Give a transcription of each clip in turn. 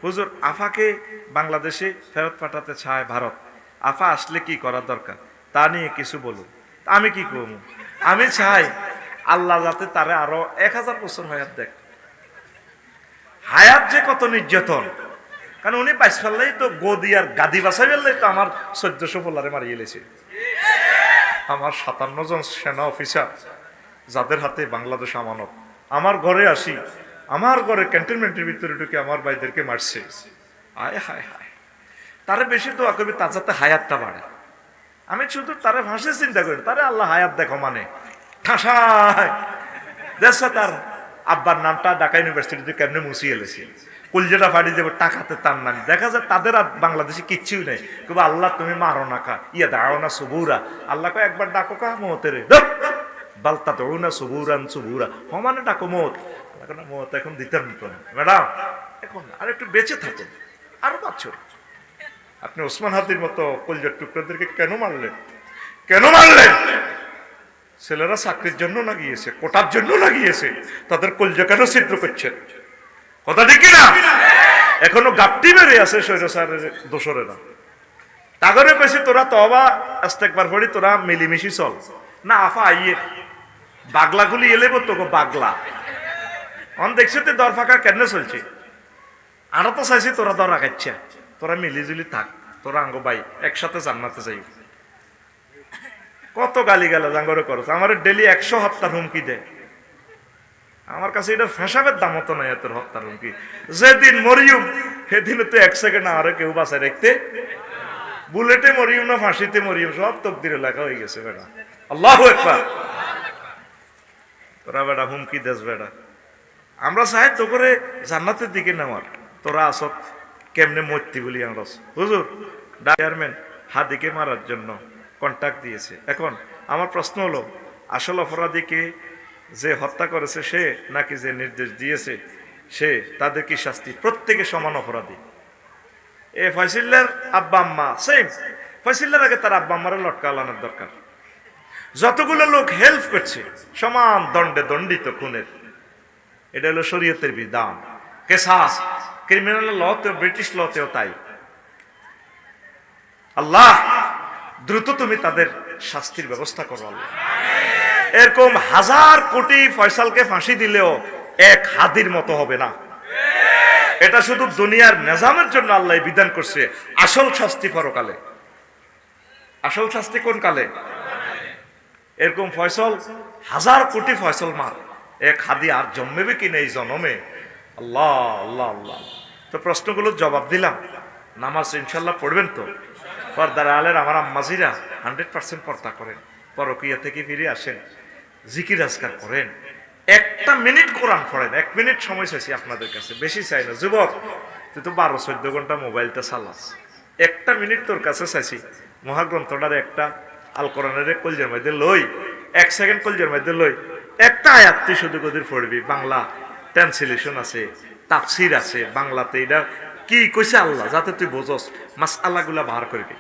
হুজুর আফাকে বাংলাদেশে ফেরত পাঠাতে চায় ভারত, আফা আসলে কি করা দরকার তা নিয়ে কিছু বলুন। আমি কি করব? আমি চাই আল্লাহ যাতে তারে আরো 1000 বছর হায়াত দেখ। হায়াত যে কত নির্যাতন, কারণ উনি 22 ফেললেই তো গদি আর গাদি বাসাই ফেললেই তো আমার 1400 পোলারে মারিয়ে এলেছে। আমার 57 জন সেনা অফিসার যাদের হাতে বাংলাদেশ আমানত, আমার ঘরে আসি, আমার ঘরে ক্যান্টনমেন্টের ভিতরে ঢুকে আমার ভাইদেরকে মারছে। আয় হায় হায়, তারে বেশি দোয়া করবি তার যাতে হায়াতটা বাড়ে। আমি শুধু তারে ভাষে চিন্তা করি, তারে আল্লাহ হায়াত দেখো মানে ঠাসায় দেশ। তার আব্বার নামটা ঢাকা ইউনিভার্সিটিতে কেমনে মুছিয়ে এলেছে, কলজেটা ফাড়ি যাবে টাকাতে তার নাম। দেখা যায় তাদের আর বাংলাদেশে কিচ্ছুই নেই, কিন্তু আল্লাহ তুমি মারো না কা ইয়া দাও না সুবুরা, আল্লাহ কয় একবার ডাকো কা মতেরে বালতা তো না সুবুরান সুবুরা মানে ডাকো মত। এখন মত এখন দিতে মতো না ম্যাডাম, এখন আর একটু বেঁচে থাকুন আরো বছর। আপনি ওসমান হাদির মতো কলজার টুকরাদেরকে কেন মারলেন? কেন মারলেন? ছেলেরা চাকরির জন্য না গিয়েছে, কোটার জন্য না গিয়েছে, তাদের কলজা কেন ছিদ্র করছেন? কথা ঠিক না? এখনো গাপটি বেড়ে আছে স্বৈরাচারের দোসরেরা। তাগরে পেছি তোরা তবা ইস্তেগফার পড়ি, তোরা মিলিমিশি চল না। আফা আইয়ে বাগলাগুলি এলে বলতো গো বাগলা অন দেখছি তো দর ফাঁকা কেন চলছে। আরো তো চাইছি তোরা দর রাখাচ্ছা, তোরা মিলিজুলি থাক, তোরা আঙ্গ ভাই একসাথে জান্নাতে যাই। কত গালি গালা জাঙ্গরে করছে, আমার ডেলি 100 হত্যার হুমকি দেয়। আমার কাছে এটা ফেসাবের দাম হতো না এত হত্যার হুমকি। যেদিন মরিয়ম সেদিন তো 1 সেকেন্ড আর কেউ বাঁচায় রাখতে। বুলেটে মরিয়ম না ফাঁসিতে মরিয়ম সব তকদিরে লেখা হয়ে গেছে বেটা। আল্লাহু আকবার। তোরা বেটা হুমকি দেস বেটা, আমরা চাই তো করে জান্নাতের দিকে নেওয়ার, তোরা আসত কেমনে মরতি বলি আমরা। হুজুর চেয়ারম্যান হাদিকে মারার জন্য কন্ট্যাক্ট দিয়েছে। এখন আমার প্রশ্ন হলো, আসল অপরাধীকে যে হত্যা করেছে সে নাকি যে নির্দেশ দিয়েছে সে? তাদের কি শাস্তি? প্রত্যেকে সমান অপরাধী। এ ফয়সিল্লার আব্বা আম্মা সেম, ফয়সিল্লার আগে তার আব্বা আম্মারা লটকা আলানোর দরকার। যতগুলো লোক হেল্প করছে সমান দণ্ডে দণ্ডিত খুনের। এটা হলো শরীয়তের বিধান। কেসাস ক্রিমিনাল লতেও, ব্রিটিশ লতেও তাই। আল্লাহ দ্রুত তুমি তাদের শাস্তির ব্যবস্থা করো আল্লাহ। এরকম 1000 কোটি ফয়সালকে ফাঁসি দিলেও এক হাদির মতো হবে না। এটা শুধু দুনিয়ার নিজামের জন্য আল্লাহ বিধান করছে। আসল শাস্তি পরকালে। আসল শাস্তি কোন কালে? এরকম ফয়সল 1000 কোটি ফয়সল মার, এক হাদি আর জন্মেবে কিনা এই জন্মে? আল্লাহ আল্লাহ আল্লাহ। তো প্রশ্নগুলোর জবাব দিলাম। নামাজ ইনশাল্লাহ পড়বেন তো? পর্দার আলের আমার আম্মাজিরা 100% পর্দা করেন, পরকিয়া থেকে ফিরে আসেন, জিকির আজকার করেন, 1টা মিনিট কোরআন পড়েন। 1 মিনিট সময় চাইছি আপনাদের কাছে, বেশি চাই না। যুবক তুই তো 12-14 ঘন্টা মোবাইলটা চালাস, 1টা মিনিট তোর কাছে চাইছি। মহাগ্রন্থটার একটা আল কোরআনের কলজের মধ্যে লই, 1 সেকেন্ড কলজের মধ্যে লই, একটা আয়াত তুই শুধু কদির পড়বি। বাংলা ট্রান্সলেশন আছে, তাফসির আছে বাংলাতে, এটা কি কইছে আল্লাহ যাতে তুই বোঝস, মাসআলাগুলা বাহার করবি।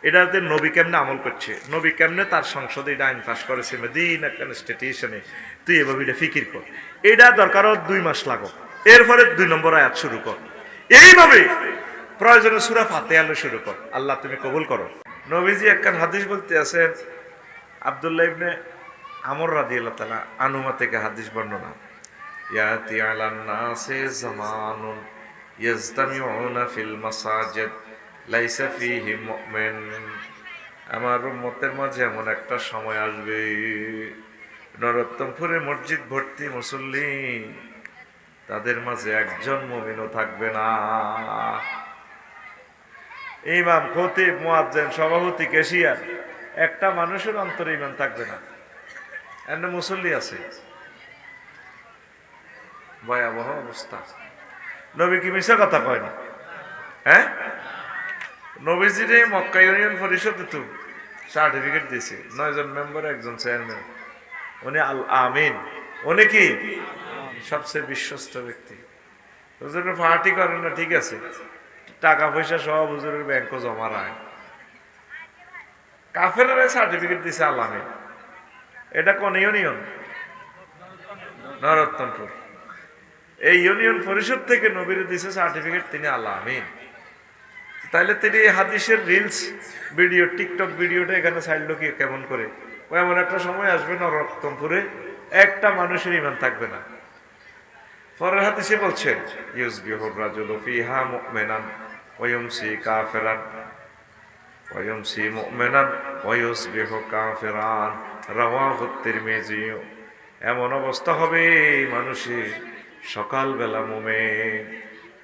এটাতে নবী কেমনে আমল করছে, নবী কেমনে তার সংসদে এটা আইন পাস করেছে মদিনা কনস্টিটিউশনে, তুই এভাবে এটা ফিকির কর। এটা দরকার 2 মাস লাগো, এরপরে 2 নম্বর আয়াত শুরু কর। এইভাবে প্রয়োজনে সূরা ফাতিহা শুরু কর। আল্লাহ তুমি কবুল করো। নবীজি একখান হাদিস বলতে আছেন, আব্দুল্লাহ ইবনে আমর রাদিয়াল্লাহু তাআলা আনহু থেকে হাদিস বর্ণনা, ইয়াতি আলান নাসি জামানুন ইয়াজতামিউনা ফিল মাসাজিদ লাইসা ফিহি মুমিন। আমার উম্মতের মাঝে এমন একটা সময় আসবে, নরোত্তমপুরে মসজিদ ভর্তি মুসল্লি, তাদের মাঝে একজন মুমিনও থাকবে না। ইমাম, খতিব, মুয়াজ্জিন, সভাপতি, ক্যাশিয়ার, একটা মানুষের অন্তরে ঈমান থাকবে না। এন্ড মুসল্লি আছে। ভয়াবহ অবস্থা। নবী কি মিশা কথা কয় না? হ্যাঁ, নবীজিরে মক্কা ইউনিয়ন পরিষদে তো সার্টিফিকেট দিয়েছে, 9 জন মেম্বার, 1 চেয়ারম্যান। উনি আল আমিন, উনি কি সবচেয়ে বিশ্বস্ত ব্যক্তি। হুজুরের পার্টি করেন না ঠিক আছে, টাকা পয়সা সব হুজুরের ব্যাংকে জমা রায়। কাফেরের সার্টিফিকেট দিছে আল আমিন। এটা কোন ইউনিয়ন? নরোত্তমপুর। এই ইউনিয়ন পরিষদ থেকে নবীর দিছে সার্টিফিকেট, তিনি আল্লাহ আমিন। তাইলে তিনি হাদিসের রিলস ভিডিও, টিকটক ভিডিওটা এখানে ছাড়লো কি কেমন করে? এমন একটা সময় আসবে না রক্তমপুরে একটা মানুষের ইমান থাকবে না। পরের হাদিসে বলছেন ইউসবিহুর রাজুলু ফিহা মুমিনান ওয়া ইউমসি কাফিরান ওয়া ইউমসি মুমিনান ওয়া ইউসবিহু কাফিরান, রাওয়াহু তিরমিজি। এমন অবস্থা হবে মানুষের সকালবেলা মুমিন,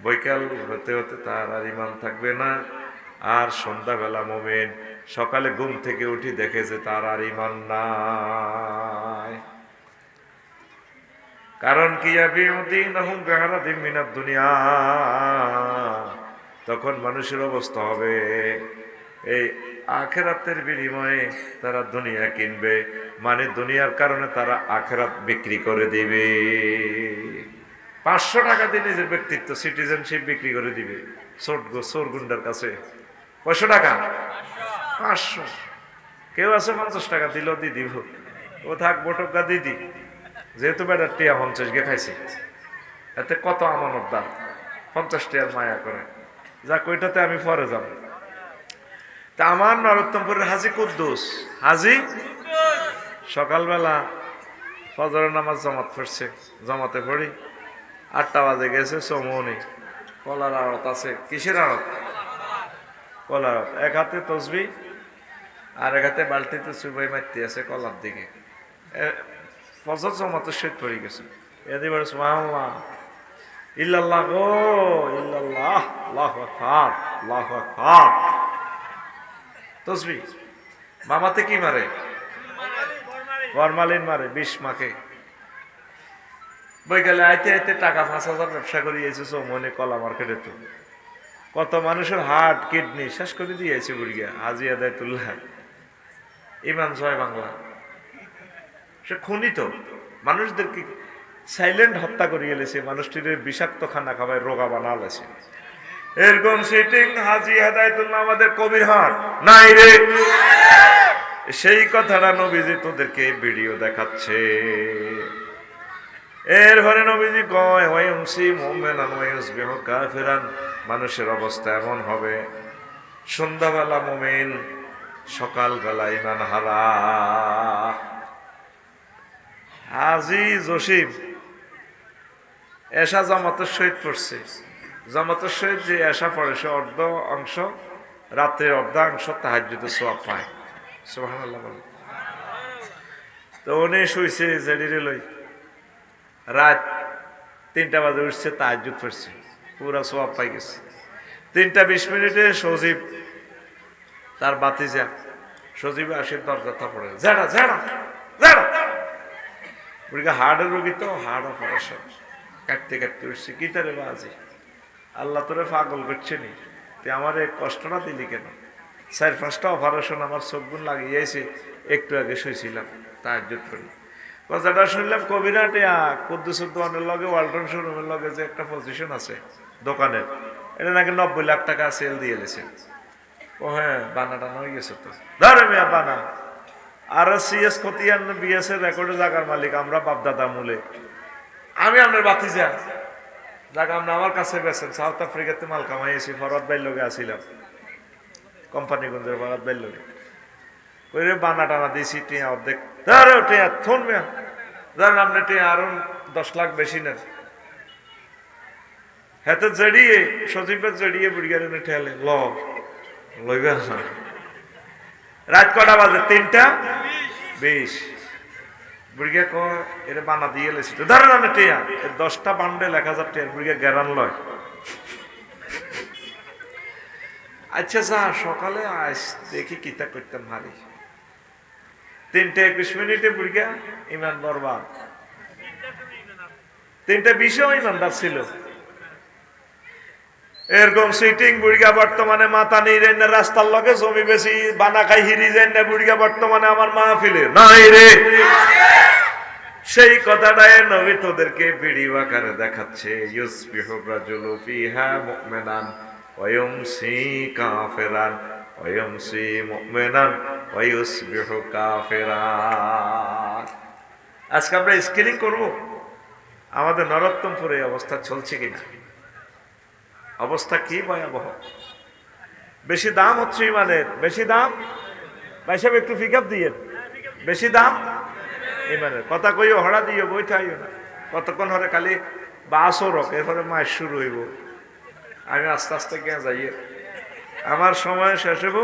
বৈকাল হতে হতে তার আর ইমান থাকবে না, আর সন্ধ্যাবেলা মুমিন, সকালে ঘুম থেকে উঠি দেখে যে তার আর ইমান নাই। কারণ কি দুনিয়া, তখন মানুষের অবস্থা হবে এই আখেরাতের বিনিময়ে তারা দুনিয়া কিনবে, মানে দুনিয়ার কারণে তারা আখেরাত বিক্রি করে দিবে। 500 টাকা দিয়ে নিজের ব্যক্তিত্ব, সিটিজেনশিপ বিক্রি করে দিবে চোর গুন্ডার কাছে। 500 টাকা, 500, কেউ আছে 50 টাকা দিল দি দিব, ও থাক বটকা দিদি, যেহেতু বেটার টিয়া 50 গে খাইছে, এতে কত আমানত দাম, 50 টিয়ার মায়া করে যা, কইটাতে আমি পরে যাব। তা আমার নরোত্তমপুরের হাজি কুদ্দুস, হাজি সকালবেলা ফজরের নামাজ জামাত পড়ছে, জামাতে পড়ি 8টা বাজে গেছে, চমনি কলার আড়ত আছে। কিসের আড়ত? কলার আড়ত। এক হাতে তসবি আর এক হাতে বালতিতে চুবাই মারতে আছে কলার দিকে। ফজর জামাতের সহিত পড়ে গেছে, এদিবার সুবহানাল্লাহ ইল্লাল্লাহ গো ইল্লাল্লাহ, আল্লাহু আকবার, আল্লাহু আকবার। তসবি মামাতে কি মারে? ফরমালিন মারে, 20 মাকে। বৈকালে আইতে আইতে টাকা 5,000 ব্যবসা করে দিয়েছে মনে কলা মার্কেটে। তো কত মানুষের হার্ট কিডনি শেষ করে দিয়েছে বুড়িয়া হাজি আদায়তুল্লাহ। ইমান জয় বাংলা, সে খুনি তো, মানুষদেরকে সাইলেন্ট হত্যা করে গেলেছে, মানুষটির বিষাক্ত খানা খাওয়ায় রোগা বানালেছে। এরকম সিটিং হাজি হেদায়েতুল্লাহ আমাদের কবির হাট নাই রে। সেই কথাটা নবীজি তোদেরকে ভিডিও দেখাচ্ছে। এরপরে নবীজি কয় ওয়ায়ুমসি মুমিনান ওয়া ইউসবিহু কাফিরান, মানুষের অবস্থা এমন হবে সন্ধ্যাবেলা মুমিন, সকালবেলা ইমান হারা। হাজি জসিম এশা জামাতের সহিত পড়ছে, জামাতের সহিত যে এশা পড়ে সে অর্ধ অংশ, রাত্রের অর্ধাংশ তাহাজ্জুদের সওয়াব পায়। সুবহানাল্লাহ বলে। তো উনি শুইছে জেডিরে লই, রাত 3টা বাজে উঠছে, তাহাজ্জুদ পড়ছে, পুরা সওয়াব পাই গেছে। 3:20 সজীব তার বাতিজা, সজীব আসে দরজা থাপড়ে, ঝাড়া ঝাড়া ঝাড়া। বুড়িকে হার্টের রোগী তো, হার্ট অপারেশন, কাটতে কাটতে উঠছে, কি তারে বাজি, আল্লাহ তোরে পাগল করছে নি, তুই আমার এই কষ্টটা দিলি কেন? 4-5টা অপারেশন আমার চোখ গুণ লাগিয়েছে, একটু আগে শুয়েছিলাম তাহাজ্জুদ করি। কথাটা শুনলাম কবিরাটে কুদ্দুসুদ্দোয়ানের লগে ওয়ালটন শোরুমের লগে যে একটা পজিশন আছে দোকানের, এটা নাকি 90 লাখ টাকা সেল দিয়ে গেছে। ও হ্যাঁ, বানা টানা হয়ে গেছে তো, ধরে মেয়া বানা। আর সিএস খতিয়ান বিএস এর রেকর্ডে জায়গার মালিক আমরা, বাপদাদা মূলে। আমি আপনার বাতিজা, জায়গা আপনি আমার কাছে বেছেন, সাউথ আফ্রিকাতে মাল কামাইছি, ফরহাদ ভাইয়ের লগে আসিলাম, কোম্পানিগঞ্জের ফরহাদ ভাইয়ের লগে। ওই রে বানা টানা দিয়েছি, টিয়া অর্ধেক, ধরে টিয়া থন মেয়া, ধরেন আপনি টিয়া আরো 10 লাখ বেশি নেন। হাতে জড়িয়ে সজীবের জড়িয়ে বুড়িগারে ঠেলে লইবে। রাত কটা বাজে? 3:20। বুড়িগা কয় এটা বানা দিয়ে লেছি, ধরেন আপনি টিয়া 10টা বান্ডেল 1000 টিয়া। বুড়িগা গ্যারান লয়, আচ্ছা যা সকালে আস দেখি কিতা করতাম হারি। 3:21 বুড়িগা ইমান বরবাদ। 3:20 ইমানদার ছিল। এরকম সিটিং বুড়িগা বর্তমানে মাথা নেই রে, রাস্তার লগে জমি বেশি বানা খাই হিরি যায় না। বুড়িগা বর্তমানে আমার মাহফিলে নাই রে। সেই কথাটাই নবী তোদেরকে ভিডিও আকারে দেখাচ্ছে। ইউসবিহু রাজুলু ফিহা মুমিনান ওয়া ইউমসি কাফিরান ওয়া ইউমসি মুমিনান ওয়া ইউসবিহু কাফিরান। আজকে আমরা স্ক্রিনিং করব, আমাদের নরোত্তমপুরে এই অবস্থা চলছে কিনা? অবস্থা কি ভয়াবহ! বেশি দাম হচ্ছে ইমানের, বেশি দাম। ভাই সাহেব একটু পিক আপ দিয়ে, বেশি দাম ইমানের কথা কইও, হড়া দিও, বই থাইও না। কতক্ষণ হরে খালি বাসও রক, এরপরে মাস শুরু হইব। আমি আস্তে আস্তে গিয়ে যাই, আমার সময় শেষ হইব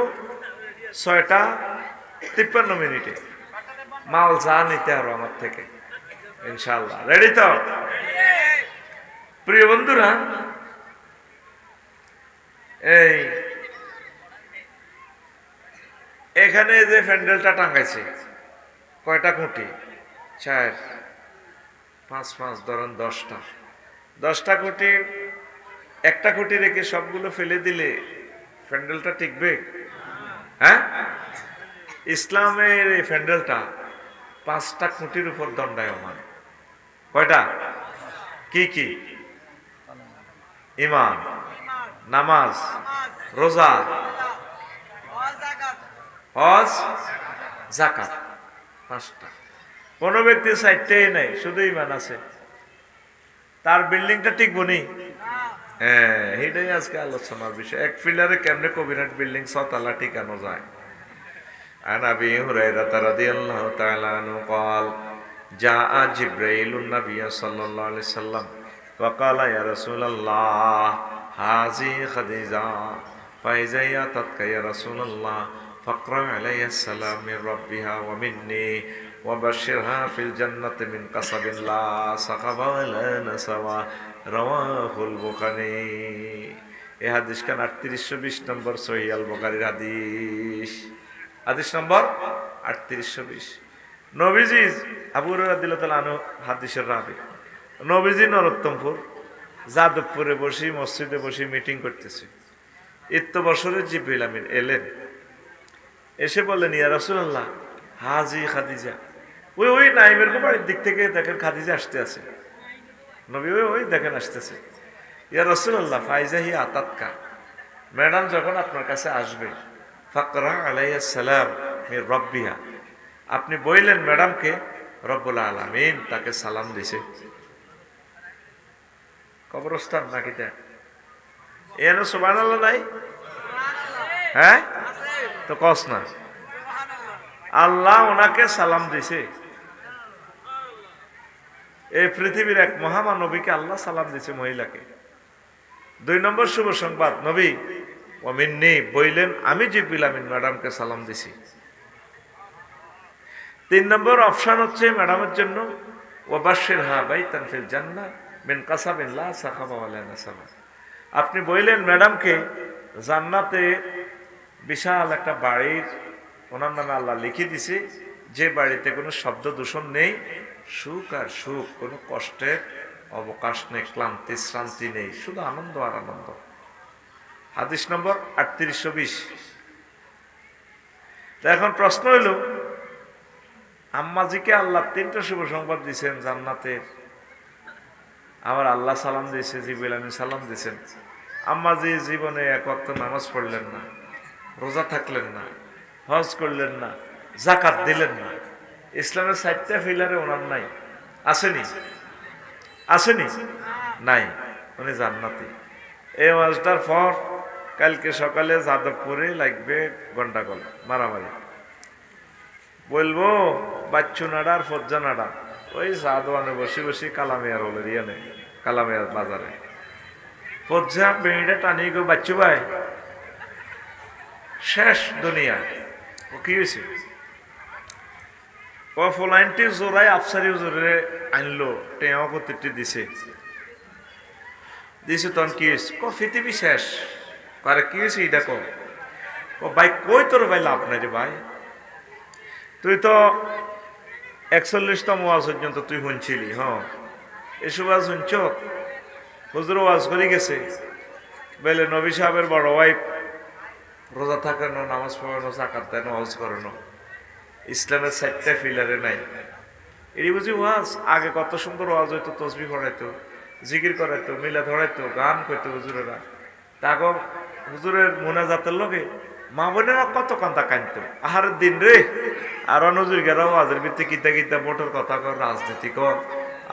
6:53। মাল যা নিতে আরো আমার থেকে, ইনশাল্লাহ। রেডি তো? প্রিয় বন্ধুরা, এই এখানে যে প্যান্ডেলটা টাঙ্গাইছে, কয়টা খুঁটি? 4, 5, 5 ধরেন 10টা খুঁটি। একটা খুঁটি রেখে সবগুলো ফেলে দিলে প্যান্ডেলটা টিকবে? হ্যাঁ, ইসলামের এই প্যান্ডেলটা 5টা খুঁটির উপর দণ্ডায়মান। কয়টা? কি কি? ঈমান, নামাজ, রোজা, হজ, যাকাত। 5টা। কোন ব্যক্তির 4টাই নাই, শুধু ঈমান আছে, তার বিল্ডিংটা টিকবো নি? হ্যাঁ, এটাই আজকে আলোচনার বিষয়। এক পিলারে কেমনে কবিরাট বিল্ডিং 6 তলা টিকানো যায়। عن أبي هريرة رضي الله تعالى عنه قال جاء جبريل النبي صلى الله عليه وسلم وقال يا رسول الله هذه خديجة فإذا أتتك يا رسول الله فاقرأ علي السلام من ربها ومني وبشرها في الجنة من قصب لا سخب ولا نسب رواه البخاري। এই হাদিস খান 3820 নম্বর সহিহ আল বুখারীর হাদিস। হাদিস নম্বর 3820। নবীজি, আবু হুরায়রা রাদিয়াল্লাহু তাআলা আনহু হাদিসের রাবী, নবীজি নরোত্তমপুর যাদবপুরে বসে, মসজিদে বসে মিটিং করতেছে। ইত্য বছরে জিবরিল আমিন এলেন, এসে বললেন ইয়া রাসূলুল্লাহ হাজি খাদিজা। ওই নাইমের বাড়ির দিক থেকে দেখেন খাদিজা আসতে আছে। নবী ওই দেখেন আসতেছে। ইয়া রাসূলুল্লাহ ফাইজা হি আতাতকা, ম্যাডাম যখন আপনার কাছে আসবে, ফাকরা আলাইহিস সালাম মির রাব্বিহা, আপনি বললেন ম্যাডামকে রব্বুল আলামিন তাকে সালাম দিছে। কবরস্থান নাকি তা? এন সুবহানাল্লাহ নাই? হ্যাঁ, তো কস না, আল্লাহ ওনাকে সালাম দিছে। এই পৃথিবীর এক মহামানবীকে আল্লাহ সালাম দিছে, মহিলাকে। 2 নম্বর শুভ সংবাদ, নবী ওমিন্নি বইলেন আমি জিবরিল আমিন ম্যাডামকে সালাম দিছি। 3 নম্বর অপশন হচ্ছে ম্যাডামের জন্য ওয়াবাশশিরহা বাইতান ফিল জান্নাহ মিন কাসাবিন লা সাখাবা ওয়ালা নাসাবা, আপনি বইলেন ম্যাডামকে জান্নাতে বিশাল একটা বাড়ির ওনার নামে আল্লাহ লিখে দিছে, যে বাড়িতে কোনো শব্দ দূষণ নেই, সুখ আর সুখ, কোনো কষ্টের অবকাশ নেই, ক্লান্তি শ্রান্তি নেই, শুধু আনন্দ আর আনন্দ। হাদিস নম্বর 3820। এখন প্রশ্ন হইল, আম্মাজিকে আল্লাহ 3টা শুভ সংবাদ দিয়েছেন জান্নাতের, আবার আল্লাহ সালাম দিয়েছে, জিবরিল আমিন সালাম দিয়েছেন। আম্মাজি জীবনে এক ওয়াক্ত নামাজ পড়লেন না, রোজা থাকলেন না, হজ করলেন না, যাকাত দিলেন না। ইসলামের 4টা পিলারে ওনার নাই, আসেনি? আসেনি? নাই। উনি জান্নাতি। এই ওয়াজটার পর কালকে সকালে যাদবপুরে লাগবে গন্ডাগোল, মারামারি। বলবো বাচ্চু নাড়া আর ফজ্জা নাড়া, ওই সাদওয়ানে বসে বসে কালামিয়ার হলে রিয়ানে, কালামিয়ার বাজারে ফজ্জা বেড়িটা টানিয়ে গো, বাচ্চু ভাই শেষ দুনিয়া। ও কি হয়েছে? ও ফলাইনটি জোড়াই আফসারি জোরে আনলো, টেঁয়া কতিটি দিছে তখন কি হয়েছে? পৃথিবী শেষ। আরে কি হয়েছে এটা কো? ও ভাই কই তোর ভাই লাভ নাই রে ভাই, তুই তো 41তম ওয়াজ পর্যন্ত তুই শুনছিলি। হ্যাঁ, এসব ওয়াজ শুনছ? হুজুর ওয়াজ করে গেছে, বলে নবী সাহেবের বড় ওয়াইফ রোজা থাকানো, নামাজ পড়ানো, যাকাত দেন, হজ করানো, ইসলামের 4টা পিলারে নাই। এই বুঝি ওয়াজ? আগে কত সুন্দর ওয়াজ হইতো, তসবিহ পড়াইতো, জিকির করাইতো, মিলাদ ধরাইতো, গান করতো হুজুরেরা। তাকে হুজুরের মোনাজাতের লগে মা বোনেরা কত কান্দা কাঁদতো, আহারের দিন রে। আর নজুর গেরাও ওয়াজের ভিত্তি কিতা কিতা ভোটের কথা কর, রাজনীতি কর,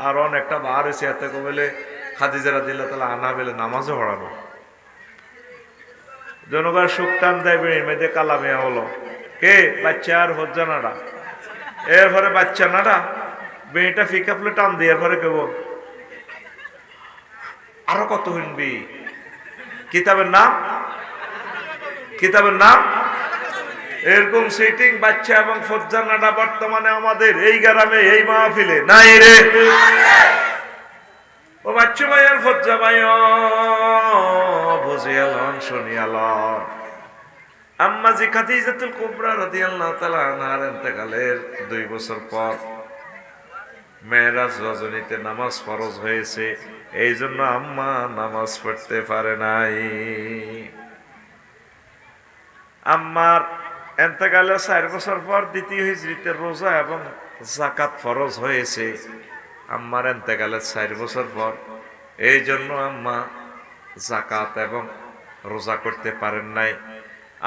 আর অনেকটা বার হয়েছে এতে বলে খাদিজা রাদিয়াল্লাহু তাআলা আনহা বলে নামাজও পড়ানো জনগণ সুখ টান দেয় বেড়ে মেয়েদের কালামিয়া হলো কে বাচ্চা আর হজ্জা নাড়া এরপরে বাচ্চা নাড়া বেড়িটা ফিকা ফুলে টান দিয়ে এরপরে কেব আরো কত শুনবি কিতাবের নাম এরকম সিটিং বাচ্চা এবং ফজ্জা নাড়া বর্তমানে আমাদের এই গ্রামে এই মাহফিলে নাই রে ও বাচ্চা ভাই আর ফজ্জা ভাই বুঝিয়ালন শুনিয়ালন আম্মা জি খাদিজাতুল কুবরা রাদিয়াল্লাহু তাআলা আনহার ইন্তেকালের 2 বছর পর মেরাজ রজনীতে নামাজ ফরজ হয়েছে এই জন্য আম্মা নামাজ পড়তে পারে নাই আম্মার ইন্তেকালের 4 বছর পর দ্বিতীয় হিজরিতে রোজা এবং যাকাত ফরজ হয়েছে আম্মার ইন্তেকালের 4 বছর পর এই জন্য আম্মা যাকাত এবং রোজা করতে পারেন নাই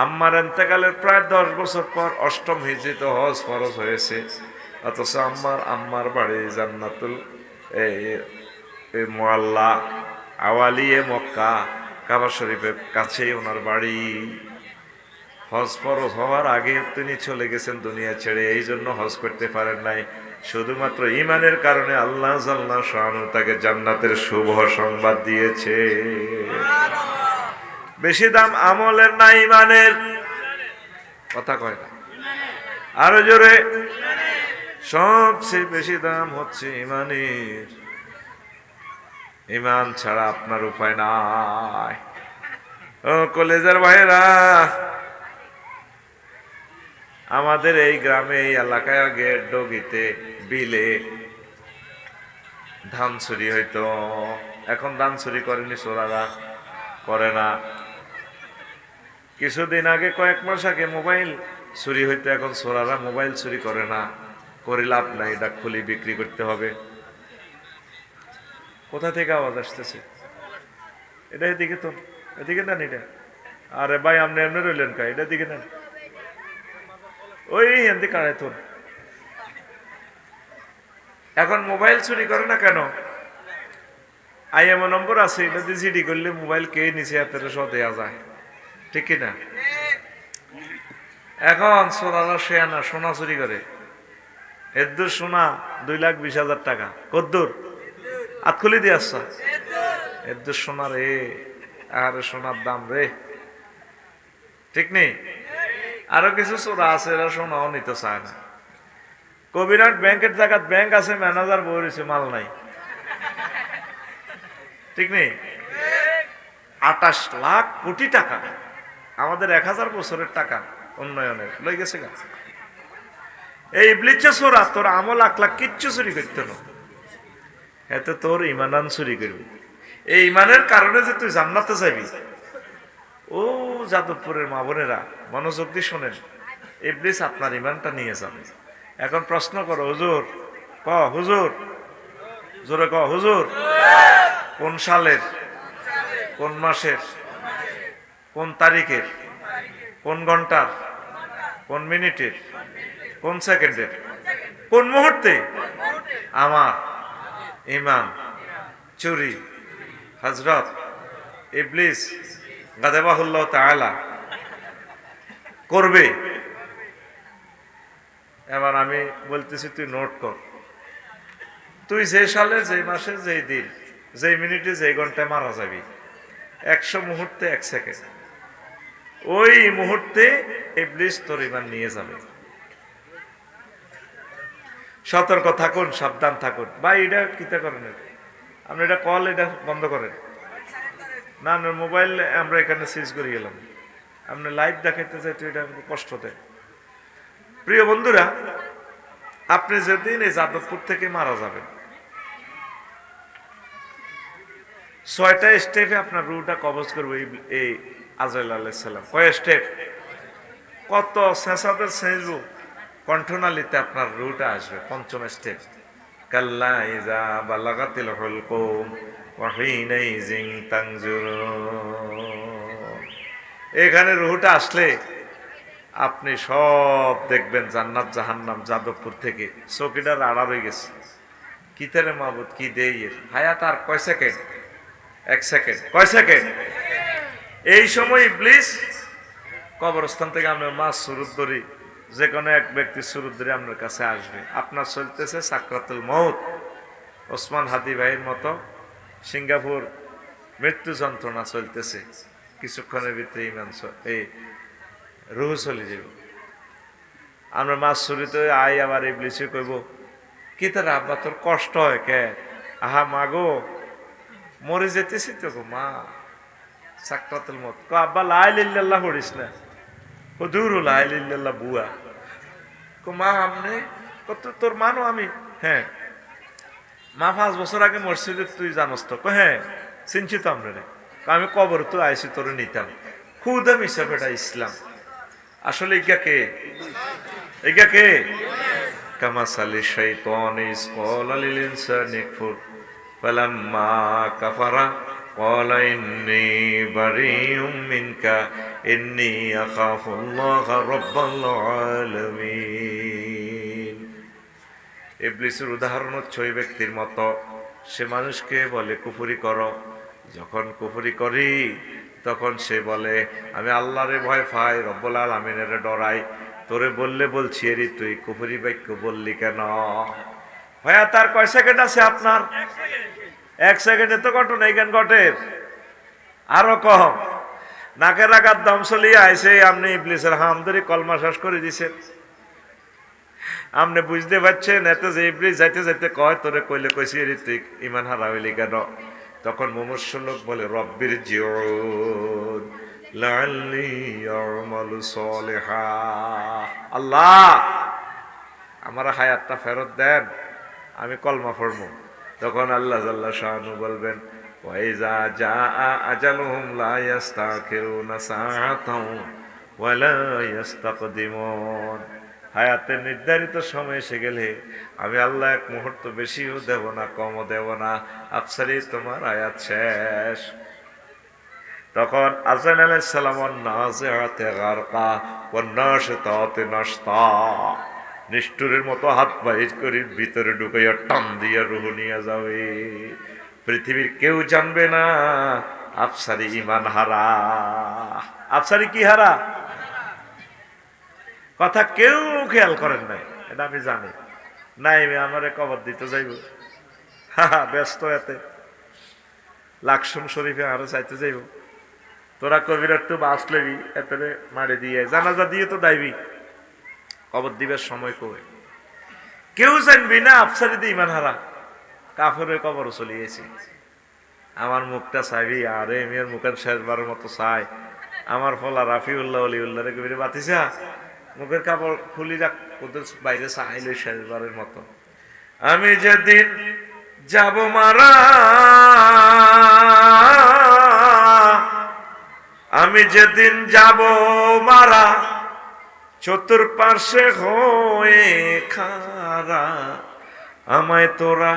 আম্মার ইন্তেকালের প্রায় 10 বছর পর অষ্টম হিজরিতে হজ ফরজ হয়েছে অথচ আম্মার বাড়ি জান্নাতুল মুআল্লা আওয়ালিয়ে মক্কা কাবা শরীফের কাছেই ওনার বাড়ি হজ ফরজ হওয়ার আগে তিনি চলে গেছেন দুনিয়া ছেড়ে এই জন্য হজ করতে পারেন নাই শুধুমাত্র ঈমানের কারণে আল্লাহ জাল্লা শাআনহু তাকে জান্নাতের শুভ সংবাদ দিয়েছে বেশি দাম আমলের না ঈমানের কথা কয় না আরো জোরে সবচেয়ে বেশি দাম হচ্ছে ঈমানের ঈমান ছাড়া আপনার উপায় নাই ও কলেজার ভাইরা আমাদের এই গ্রামে এই এলাকায় আগে ডগিতে বিলে ধান চুরি হইতো এখন ধান চুরি করেনি চোরারা করে না কিছুদিন আগে কয়েক মাস আগে মোবাইল চুরি হইতো এখন চোরারা মোবাইল চুরি করে না করে লাভ নাই এটা খুলি বিক্রি করতে হবে কোথা থেকে আওয়াজ আসতেছে এটা এদিকে তো এদিকে নেন এটা আরে ভাই আপনি এমনি রইলেন কা এটা দিকে নেন ওই হিন্দি কারাই তোর এখন মোবাইল চুরি করে না কেন আইএমও নম্বর আছে এটা দিয়ে জিডি করলে মোবাইল কে নিচে হাতের সহ দেওয়া যায় ঠিক কিনা এখন সোনারা শেয়ানা সোনা চুরি করে এদুর সোনা 2,20,000 টাকা কদ্দুর আতখুলি দিয়ে আসছ এদুর সোনা রে আর সোনার দাম রে ঠিক নেই আরো কিছু চোরা আছে এরা সোনাও নিতে চায় না কবিরাট ব্যাংকের জায়গায় ব্যাংক আছে ম্যানেজার বই রয়েছে মাল নাই ঠিক নেই 28 লাখ কোটি টাকা আমাদের 1000 বছরের টাকা উন্নয়নের লই গেছে গা এই ইবলিসে চোরা তোর আমল 1 লাখ কিচ্ছু চুরি করতে না এতে তোর ঈমান চুরি করবি এই ঈমানের কারণে যে তুই জান্নাতে যাবি ও যাদবপুরের মা বোনেরা মনোযোগ দিয়ে শোনেন ইবলিস আপনার ঈমানটা নিয়ে যাবে এখন প্রশ্ন করো হুজুর হুজুর জোরে হুজুর কোন সালের কোন মাসের কোন তারিখের কোন ঘন্টার কোন মিনিটের কোন সেকেন্ডের কোন মুহূর্তে আমার ঈমান চুরি হযরত ইবলিস গাদাবাহুল্লাহ তাআলা করবে এবার আমি বলতেছি তুই নোট কর তুই যে সালে যে মাসে যে দিন যে মিনিটে যে ঘন্টায় মারা যাবি 100 মুহূর্তে 1 সেকেন্ড ওই মুহূর্তে ইবলিস তোর ঈমান নিয়ে যাবে সতর্ক থাকুন সাবধান থাকুন ভাই এটা কিতা করেন আপনি এটা কল এটা বন্ধ করেন না না মোবাইল আমরা এখানে সুইচ করে গেলাম আপনি লাইভ দেখাইতে চাই তো এটা কষ্ট দেয় প্রিয় বন্ধুরা আপনি যেদিন এই যাদবপুর থেকে মারা যাবেন 6টা স্টেপে আপনার রুহটা কবজ করবে এই আজরাইল আলাইহিস সালাম কয় স্টেপ কত সেসাদের সেজবু কণ্ঠনালীতে আপনার রুহটা আসবে 5ম স্টেপ কাল্লা ইযা বালাগাতিল হুলকুম ওয়া হিনাইজিন তানজুরুন এখানে রুহটা আসলে আপনি সব দেখবেন জান্নাত জাহান্নাম যাদবপুর থেকে চৌকিদার আড়া রয়ে গেছে কিতারে মাবুদ কি দেই হায়াত আর কয় সেকেন্ড, 1 সেকেন্ড, কয় সেকেন্ড। এই সময় ইবলিস কবরস্থান থেকে আপনার মাছ সুরুত ধরি, যে কোনো এক ব্যক্তির সুরুত ধরে আপনার কাছে আসবে। আপনার চলতেছে সাকরাতুল মউত, ওসমান হাদি ভাইয়ের মতো সিঙ্গাপুর মৃত্যু যন্ত্রণা চলতেছে, কিছুক্ষণের ভিতরে ইমান এই রুহ চলে যাব। আমরা মাছ সুরিতে আই আবার ইবলিসে কইব কি তার আব্বা তোর কষ্ট হয় কে, আহা মা গো মরে যেতেছি তো গো মা, সাকরাতুল মউত। কো আব্বা লা ইলাহা ইল্লাল্লাহ পড়িস না, ও দূর লা ইলাহা ইল্লাল্লাহ বুয়া। কো মা আমনে কত তোর মানো আমি, হ্যাঁ মা 5 বছর আগে মসজিদে তুই জানস তো, হ্যাঁ চিনছি তো আমরা রে, আমি কবর তো আইসি তোর নিতাম, খুদা মিশা বেটা ইসলাম। আসলে এগা কে কামাসালি শাইতান ইস ক্বালা লিল ইনসানি কুফর ফালাম্মা কাফারা ক্বালা ইন্নী বারিউম মিনকা ইন্নী আখাফুল্লাহ রাব্বাল আলামিন। ইবলিসের উদাহরণ হচ্ছে ওই ব্যক্তির মতো, সে মানুষকে বলে কুফরি করো, যখন কুফরি করি তখন সে বলে আমি আল্লাহরে ভয় পাই, রব্বুল আলামিনের ডরাই। তোরে বললে বলছি এরি তুই কুফরি বাক্য বললি কেন? ভাইয়া তার কয় সেকেন্ড আছে আপনার? 1 সেকেন্ডে তো ঘটনা এইখান ঘটে, আরো কম। নাকের আঘাত দম চলিয়ে আইসে, আপনি ইবলিসের হামদরি কলমা শেষ করে দিছেন। আপনি বুঝতে পারছেন এত যে ইবলিস যাইতে যাইতে কয় তোরে কইলে কইছি এরি তুই ইমান হারা হইলি কেন? তখন মুমূর্ষু লোক বলে রব্বির জিউন লাআল্লি আ'মালু সলিহা, আল্লাহ আমার হায়াতটা ফেরত দেন, আমি কলমা পড়বো। তখন আল্লাহ জাল্লা শানু বলবেন ওয়াইজা জাআ আজালুহুম লা ইস্তাখিরুনা সাআতাও ওয়া লা ইস্তাকদিমুন। হায়াতের নির্ধারিত সময় এসে গেলে আমি আল্লাহ 1 মুহূর্ত বেশিও দেব না, কমও দেব না, আফসারি তোমার আয়াত শেষ। তখন আযরাইল আলাইহিস সালাম নাযিআতে গারকা ওয়ান নাশিতাতে নাশতা, নিষ্ঠুরের মতো হাত বাইর করে ভিতরে ঢুকাইয়া টান দিয়া রূহ নিয়ে যাবে। পৃথিবীর কেউ জানবে না আফসারি ঈমান হারা। আফসারি কি হারা? কথা কেউ খেয়াল করেন নাই, এটা আমি জানি। নাই আমারে কবর দিতে যাইব, ব্যস্ত এতে লাকসুম শরীফে আরো চাইতে যাইব, তোরা কবির একটু বাস লেবি এতে মারে দিয়ে জানাজা দিয়ে তো দাইবি, কবর দিবার সময় কই কেউ জানবি না আফসারি দিয়ে ইমান হারা কাফেরের কবর চলে গেছে। আমার মুখটা চাইবি, আরে মেয়ের মুখের শেষবারের মতো চাই। আমার ফলা রাফিউল্লাহ অলিউল্লাহ রে কবির বাতিসা মুখের কাপড় খুলি রাখ, ওদের বাইরে চাইল শেষবারের মতো। আমি যেদিন যাব মারা, আমি যেদিন যাব মারা, চতুর্পার্শ্বে হয়ে খারা, আমায় তোরা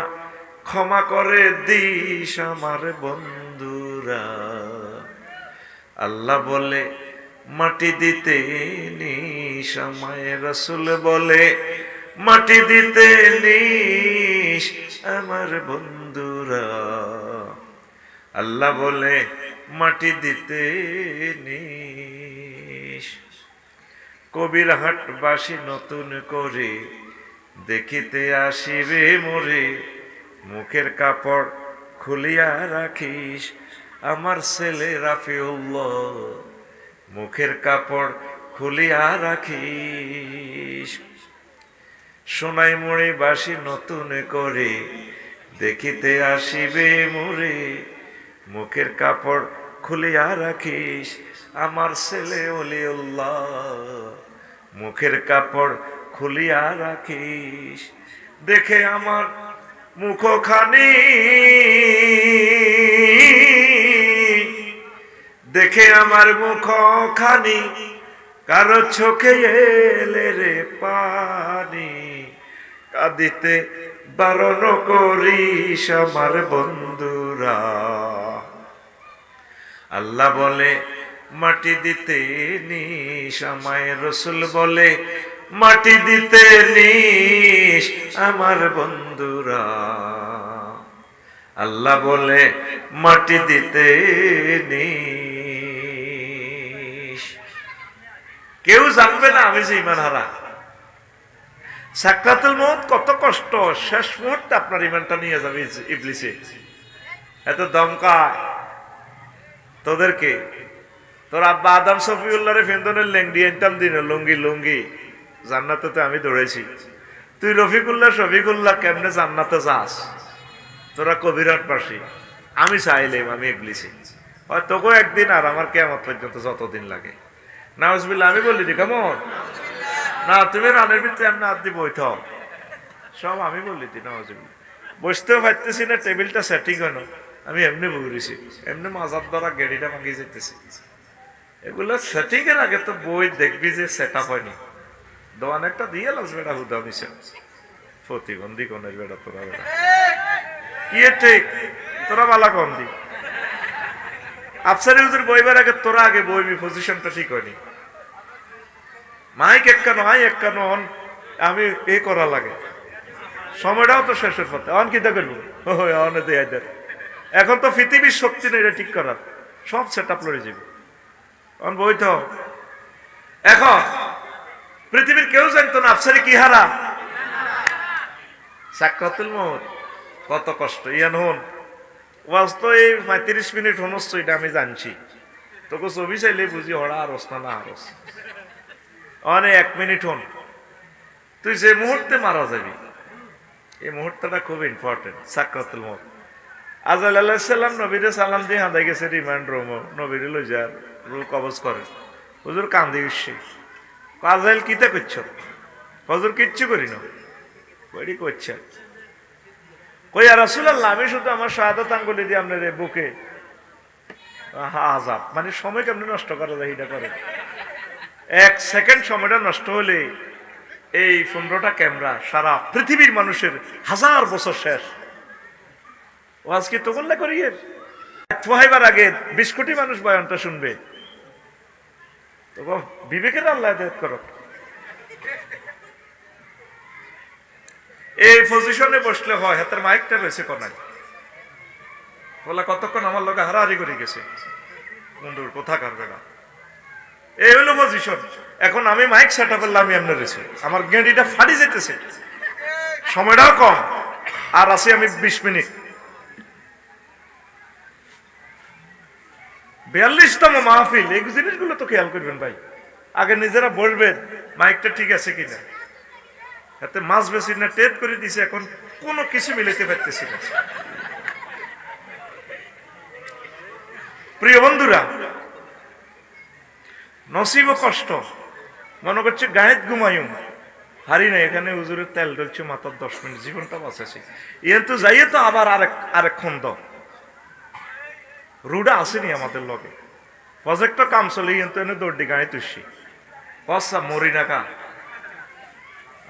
ক্ষমা করে দিস আমার বন্ধুরা। আল্লাহ বলে মাটি দিতে নিস আমায়, রাসূল বলে মাটি দিতে নিস আমার বন্ধুরা। আল্লাহ বলে মাটি দিতে নিস। কবির হাটবাসী নতুন করে দেখিতে আসিবে মোরে, মুখের কাপড় খুলিয়া রাখিস আমার ছেলে রাফিউল্লাহ, মুখের কাপড় খুলিয়া রাখিস। সোনাই মুড়ি বাসি নতুন করে দেখিতে আসিবে মোরে, মুখের কাপড় খুলিয়া রাখিস আমার ছেলে ওলিউল্লাহ, মুখের কাপড় খুলিয়া রাখিস। দেখে আমার মুখখানি, দেখে আমার মুখখানি, কারো চোখে এলে রে পানি, কাঁদিতে বারণ করিস আমার বন্ধুরা। আল্লাহ বলে মাটি দিতে নিস আমায়, রাসূল বলে মাটি দিতে নিস আমার বন্ধুরা। আল্লাহ বলে মাটি দিতে নিস। কেউ জানবে না আমি যে ইমান হারা। সাকরাতুল মউত কত কষ্ট, শেষ মুহূর্তে আপনার ইমানটা নিয়ে যাবে ইবলিসে। এত দমকায় তোদেরকে, তোর আব্বা আদম শফিউল্লাহরে ফেন্দনের লেংডি এনতাম দিন লুঙ্গি লুঙ্গি, জান্নাতে তো আমি দৌড়েছি, তুই রফিকুল্লাহ শফিকুল্লাহ কেমনে জান্নাতে যাস? তোরা কবিরাটবাসী, আমি চাইলেম আমি ইবলিসে, তোকেও একদিন আর আমার কিয়ামত পর্যন্ত যতদিন লাগে। নাউজুবিল্লাহ। আমি বলি দি কেমন না, তুমি রানের ভিতরে এমনি হাত দিয়ে বইতে সব আমি বলি দি। নাউজুবিল্লাহ। বসতেও পারতেছি না, টেবিলটা সেটিং হয় না, আমি এমনি বইছি, এমনি মাজার দ্বারা গেড়িটা ভাঙিয়ে যেতেছি। এগুলো সেটিং এর আগে তো বই দেখবি যে সেট আপ হয়নি। দোয়ান একটা দিয়ে লাস বেড়া হুদা মিশে প্রতিবন্ধী কোনের বেড়া তোরা বেড়া কি ঠিক, তোরা বালা কম দি আফসারি হুজুর বইবার আগে তোরা আগে বইবি, পজিশনটা ঠিক হয়নি। মাইক একটা নয় একটা নন, আমি এ করা লাগে, সময়টাও তো শেষের পথে। অন কিতা করবো এখন তো পৃথিবীর শক্তি নেই এটা ঠিক করার, সব সেট আপ লড়ে যাবে। অন বই তো এখন পৃথিবীর কেউ জানতো না আফসারি কি হারা। সাকরাতুল মউত কত কষ্ট। ইয়ান হন ওয়াজ তো এই 35 মিনিট হনস, এটা আমি জানছি, তোকে ছবি চাইলে বুঝি হড়া আরস না আরস। অনে 1 মিনিট হন, তুই যে মুহূর্তে মারা যাবি, এই মুহূর্তটা খুব ইম্পর্টেন্ট। সাকরাতুল মউত। আজরাইল আলাইহিস সালাম নবীরে সালাম দিয়ে হাঁদাই গেছে রিমান্ড রুম, নবীরে লই যার রূহ কবজ করে। হুজুর কান্দি উঠছে, আজরাইল কিতা করছ? হুজুর কিচ্ছু করি না। কইরি করছে, কই ইয়া রাসূলুল্লাহ, আমি শুধু আমার শাহাদাত আঙ্গুলি দিয়ে আপনার বুকে আযাব, মানে সময় কেমনে নষ্ট করা যায় এটা করে। 1 সেকেন্ড সময়টা নষ্ট হলে এই 15টা ক্যামেরা সারা পৃথিবীর মানুষের 1000 বছর শেষ। ও আজকে তো বললে করি পোহাইবার আগে 20 কোটি মানুষ বয়ানটা শুনবে, তো বিবেকের আল্লাহ হেদায়েত করো। এই পজিশনে বসলে হয়, হাতের মাইকটা রয়েছে কোনায়, বলে কতক্ষণ আমার লোক হারাহারি করে গেছে বন্ধুর কোথা কারবে না। এই হলো পজিশন। এখন আমি মাইক সেট আপ করলাম, আমি এমনি রয়েছে, আমার গেঁড়িটা ফাড়ি যেতেছে, সময়টাও কম, আর আছি আমি 20 মিনিট। 42তম মাহফিল, এই জিনিসগুলো তো খেয়াল করবেন ভাই। আগে নিজেরা বলবেন মাইকটা ঠিক আছে কিনা। এতে মাছ বেশি না টেপ করে দিছে, এখন কোনো কিছু মিলাইতে পারতেছি না। প্রিয় বন্ধুরা, নসিব কষ্ট, মনে করছে গায়েত ঘুমায়ুম হারি না, এখানে হুজুরের তেল ঢলছে মাথার 10 মিনিট, জীবনটা বাঁচাছি। ইয়ে তো যাইয়ে তো আবার আরেক খন্দ রুডা আসেনি আমাদের লগে, প্রজেক্টটা কাম চলে কিন্তু এনে দৌড়ি গায়ে তুসি কসা মরি না কা,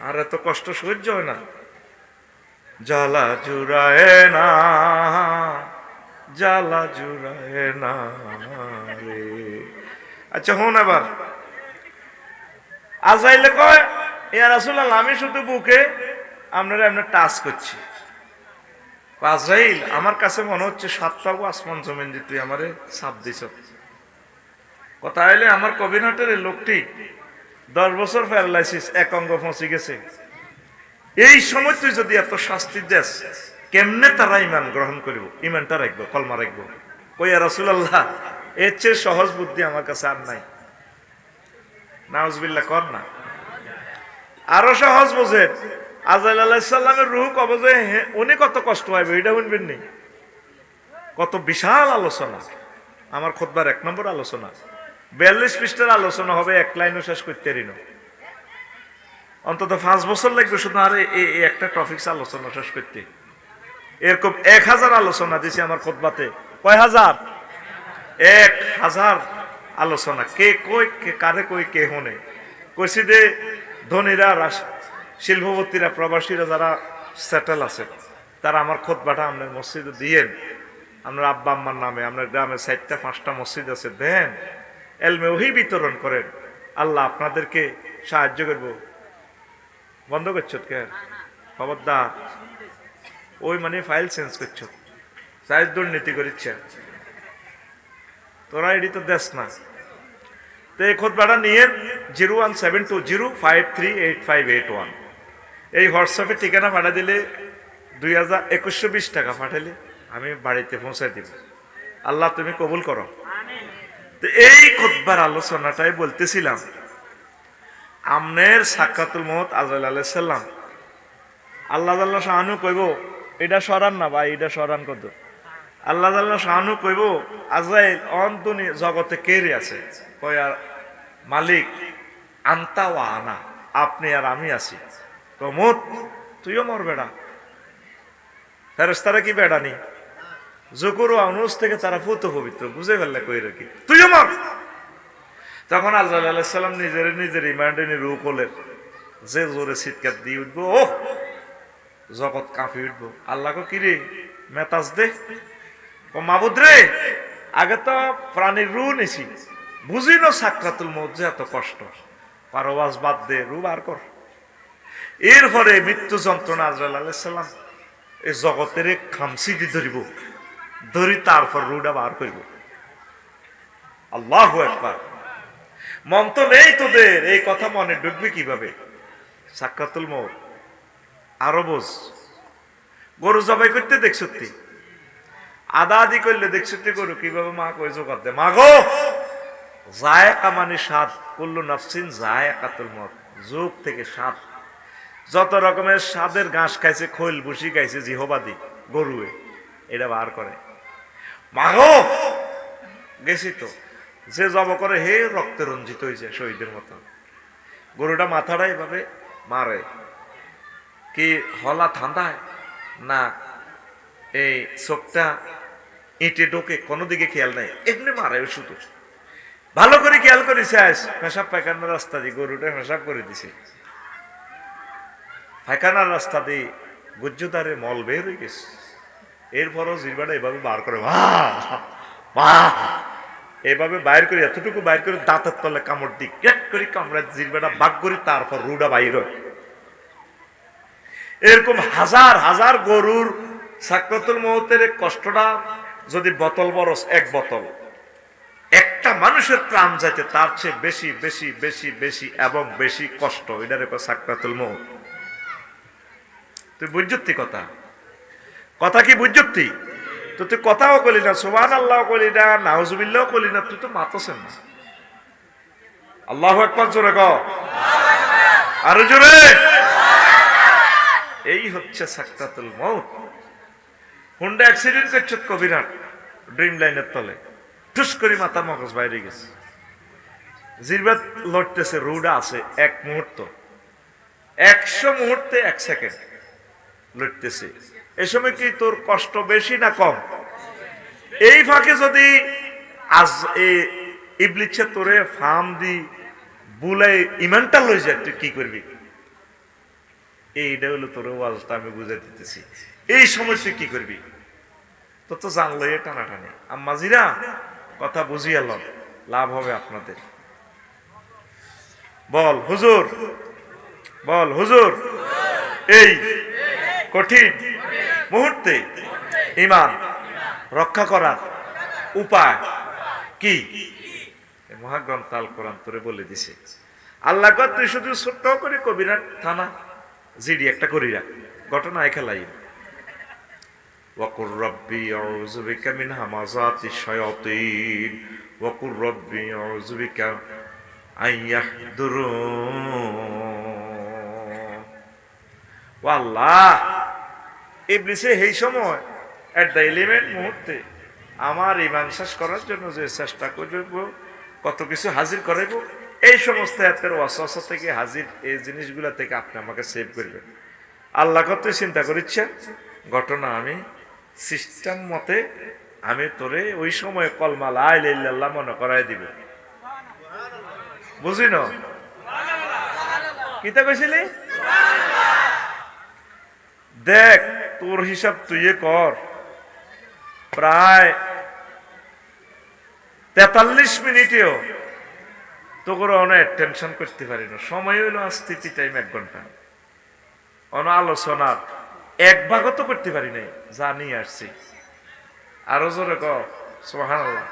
আর এত কষ্ট সহ্য হয় না। জ্বালা জুড়ায় না, জ্বালা জুড়ায় না রে। আচ্ছা হন, এবার আজাইলে কয় ইয়া রাসূলুল্লাহ, আমি শুধু বুকে আপনারা এমনি টাচ করছি। আজরাইল, আমার কাছে মনে হচ্ছে 7টা আসমান জমিন দিয়ে তুই আমারে ছাপ দিছ। কথা হইলে আমার কবিরহাটের লোকটি 10 বছর প্যারালাইসিস, এক অঙ্গ ফসে গেছে। এই সময় তুই যদি এত শাস্তি দেস, কেমনে তারা ইমান গ্রহণ করিব, ইমানটা রাখবো, কলমা রাখবো। কইয়া রাসূলুল্লাহ, এর চেয়ে সহজ বুদ্ধি আমার কাছে আর নাই। নাউজুবিল্লাহ কর না, আরো সহজ বোঝেন। আজরাইল আলাইহিস সালামের রূহ কবজে উনি কত কষ্ট পাইবে এটা শুনবেন নি? কত বিশাল আলোচনা, আমার খুতবার 1 নম্বর আলোচনা, 42 পৃষ্ঠার আলোচনা হবে, 1 লাইনও শেষ করতে পারি না। অন্তত 5 বছর লাগবে শুধু আর এই একটা টপিকস আলোচনা শেষ করতে। এরকম 1000 আলোচনা দিছি আমার খুতবাতে। কয় হাজার? 1000 আলোচনা। কে কই, কে কারে কই, কে হনে কইছি যে ধনীরা, শিল্পপতিরা, প্রবাসীরা যারা সেটেল আছে, তারা আমার খুতবাটা আপনার মসজিদে দিয়েন, আপনার আব্বা আম্মার নামে, আপনার গ্রামে 4টা 5টা মসজিদ আছে, দেন, এলমে ওহি বিতরণ করেন। আল্লাহ আপনাদেরকে সাহায্য করবো। বন্ধ করছো কে? খবরদার, ওই মানে ফাইল চেঞ্জ করছো, সাইজ দুর্নীতি করিচ্ছে, তোরা এটি তো দেশ না। তো এই খোদবাটা নিয়ে 01720538581 এই হোয়াটসঅ্যাপে ঠিকানা পাঠা দিলে 2120 টাকা পাঠালে আমি বাড়িতে পৌঁছাই দিব। আল্লাহ তুমি কবুল করো। তো এই খুতবার আলোচনাটাই বলতেছিলাম, আমনের সাক্ষাতুল মউত আজরাইল আলাইহিস সালাম আল্লাহ জাল্লা শাহানু কইব এটা সরান না ভাই, এটা সরান কত। আল্লাহ জাল্লা শাহানু কইব আজরাইল অন্তনি জগতে কে রে আছে? কয় আর মালিক আনতা ওয়া আনা, আপনি আর আমি আছি। তো মত তুইও মর বেড়া। ফেরেশতারা কি বেড়া নি? যকুর ও আনুস থেকে তারা পুত পবিত্র, বুঝে ফেললে কই রাখি তুইও মর। তখন আজরাইল আলাইহিস সালাম নিজের ইমানদারি রূপ হলেন, যে জোরে চিৎকার দিয়ে উঠবো, ও জগৎ কাঁপি উঠবো। আল্লাহকে কি রে মেতাজ দে, ও মাবুদ রে, আগে তো প্রাণীর রু নিছি, বুঝি না সাকরাতুল মউত যে এত কষ্ট, পারওয়াজ বাদ দে, রু বার কর। এরপরে মৃত্যু যন্ত্রণা আজরাইল আলাইহিস সালাম এই জগতের খামসি দিয়ে ধরিব, ধরি তারপর রুটা বার করিব। আল্লাহু আকবার। মন তো নেই তোদের, এই কথা মনে ঢুকবে কিভাবে? সাকরাতুল মউত আরো বোঝ। গরু জবাই করতে দেখছতি, আদা আদি করলে দেখছতি গরু কিভাবে মা কই জোগাড় দে, মা গো জায়কা মানে স্বাদ, কুল্লু নাফসিন জায়কাতুল মউত, যুগ থেকে স্বাদ, যত রকমের স্বাদের ঘাস খাইছে, খৈল ভুসি খাইছে জিহবাদি গরুয়ে, এটা বার করে। মা গো গেছি তো, যে জব করে হে রক্তে রঞ্জিত হয়ে যায় শহীদের মতো। গরুটা মাথাটা এভাবে মারে, কি হলা ঠান্ডায় না এই চোখটা ইটে ঢোকে, কোনো দিকে খেয়াল নাই, এমনি মারে শুধু। ভালো করে খেয়াল করেছে, পেশাব পায়খানার রাস্তা দিয়ে গরুটা পেশাব করে দিছে, পায়খানার রাস্তা দিয়ে গুজ্জুদারে মল বের হয়ে গেছে। এরপরও জিরবাটা এভাবে বার করে, এভাবে বাইর করে, এতটুকু বাইর করে দাঁতের তলে কামড় দিই, কেট করে কামড়া জিরবাটা বাগ করি, তারপর রুডা বাইর হয়। এরকম হাজার হাজার গরুর সাকরাতুল মউতের কষ্টটা যদি বোতল বরস, এক বোতল একটা মানুষের প্রাণ যাইতে তার চেয়ে বেশি বেশি বেশি বেশি এবং বেশি কষ্ট, এটার সাকরাতুল মউত। তুই বুঝতি কথা, কথা কি বুঝতি? তো তুই কথাও কলি না, সুবহানাল্লাহ কলি না, নাউজুবিল্লাহ কলি না, তুই তো মাতছেন না। আল্লাহু আকবার জোরে কও, আরো জোরে। এই হচ্ছে সাকরাতুল মউত। হুন্ডা অ্যাক্সিডেন্ট করছে কবিরাট ড্রিম লাইনের তলে, ঠুস করে মাথা মগজ বাইরে গেছে, জিরবাত লড়তেছে, রুডা আছে, এক মুহূর্ত, 100 মুহূর্তে 1 সেকেন্ড লড়তেছে। এই সময় কি তোর কষ্ট বেশি না কম? এই ফাঁকে যদি আজ ইবলিসে তোরে ফার্ম দি বুলাই ইমানটা লই যায়, তুই কি করবি? এইটা হলো তোর ওয়াজটা আমি বুঝাই দিতেছি। এই সময় তুই কি করবি? তো তো জানলো এ টানাটানি। আম্মাজিরা কথা বুঝিয়ে এলাম, লাভ হবে আপনাদের। বল হুজুর, বল হুজুর, এই কঠিন মুহূর্তে ঈমান রক্ষা করার উপায় কি? মহাগ্রন্থ আল কোরআন তোরে বলে দিছে। আল্লাহ তুই শুধু ছোট্ট করে কবিরাট থানা জিডি একটা করি রাখ, ঘটনা খেলাই। ওয়াকুর রব্বি আউযু বিকা মিন হামাযাতিশ শায়াতিন ওয়াকুর রব্বি আউযু বিকা আইয়াহদুরুন। ও আল্লাহ, ইবলিসে এই সময় এট দ্য এলিমেন্ট মুহূর্তে আমার ঈমান শেষ করার জন্য যে চেষ্টা করব, কত কিছু হাজির করাইব, এই সমস্ত এতের ওয়াসওয়াসা থেকে, হাজির এই জিনিসগুলা থেকে আপনি আমাকে সেভ করবেন। আল্লাহ কত চিন্তা করিচ্ছেন। ঘটনা আমি সিস্টেম মতে আমি তোরে ওই সময় কলমা লা ইলাহা ইল্লাল্লাহ মনে করাই দিব। বুঝি না কিতা কইছিলি? দেখ তোর হিসাব তুই কর, প্রায় 43 মিনিটেও তোকে অনেক টেনশন করতে পারি না। সময় হইলো আজ স্থিতি টাইম 1 ঘন্টা। আলোচনার এক ভাগও তো করতে পারি নাই, যা নিয়ে আসছি। আরো জোরে কও সুবহানাল্লাহ।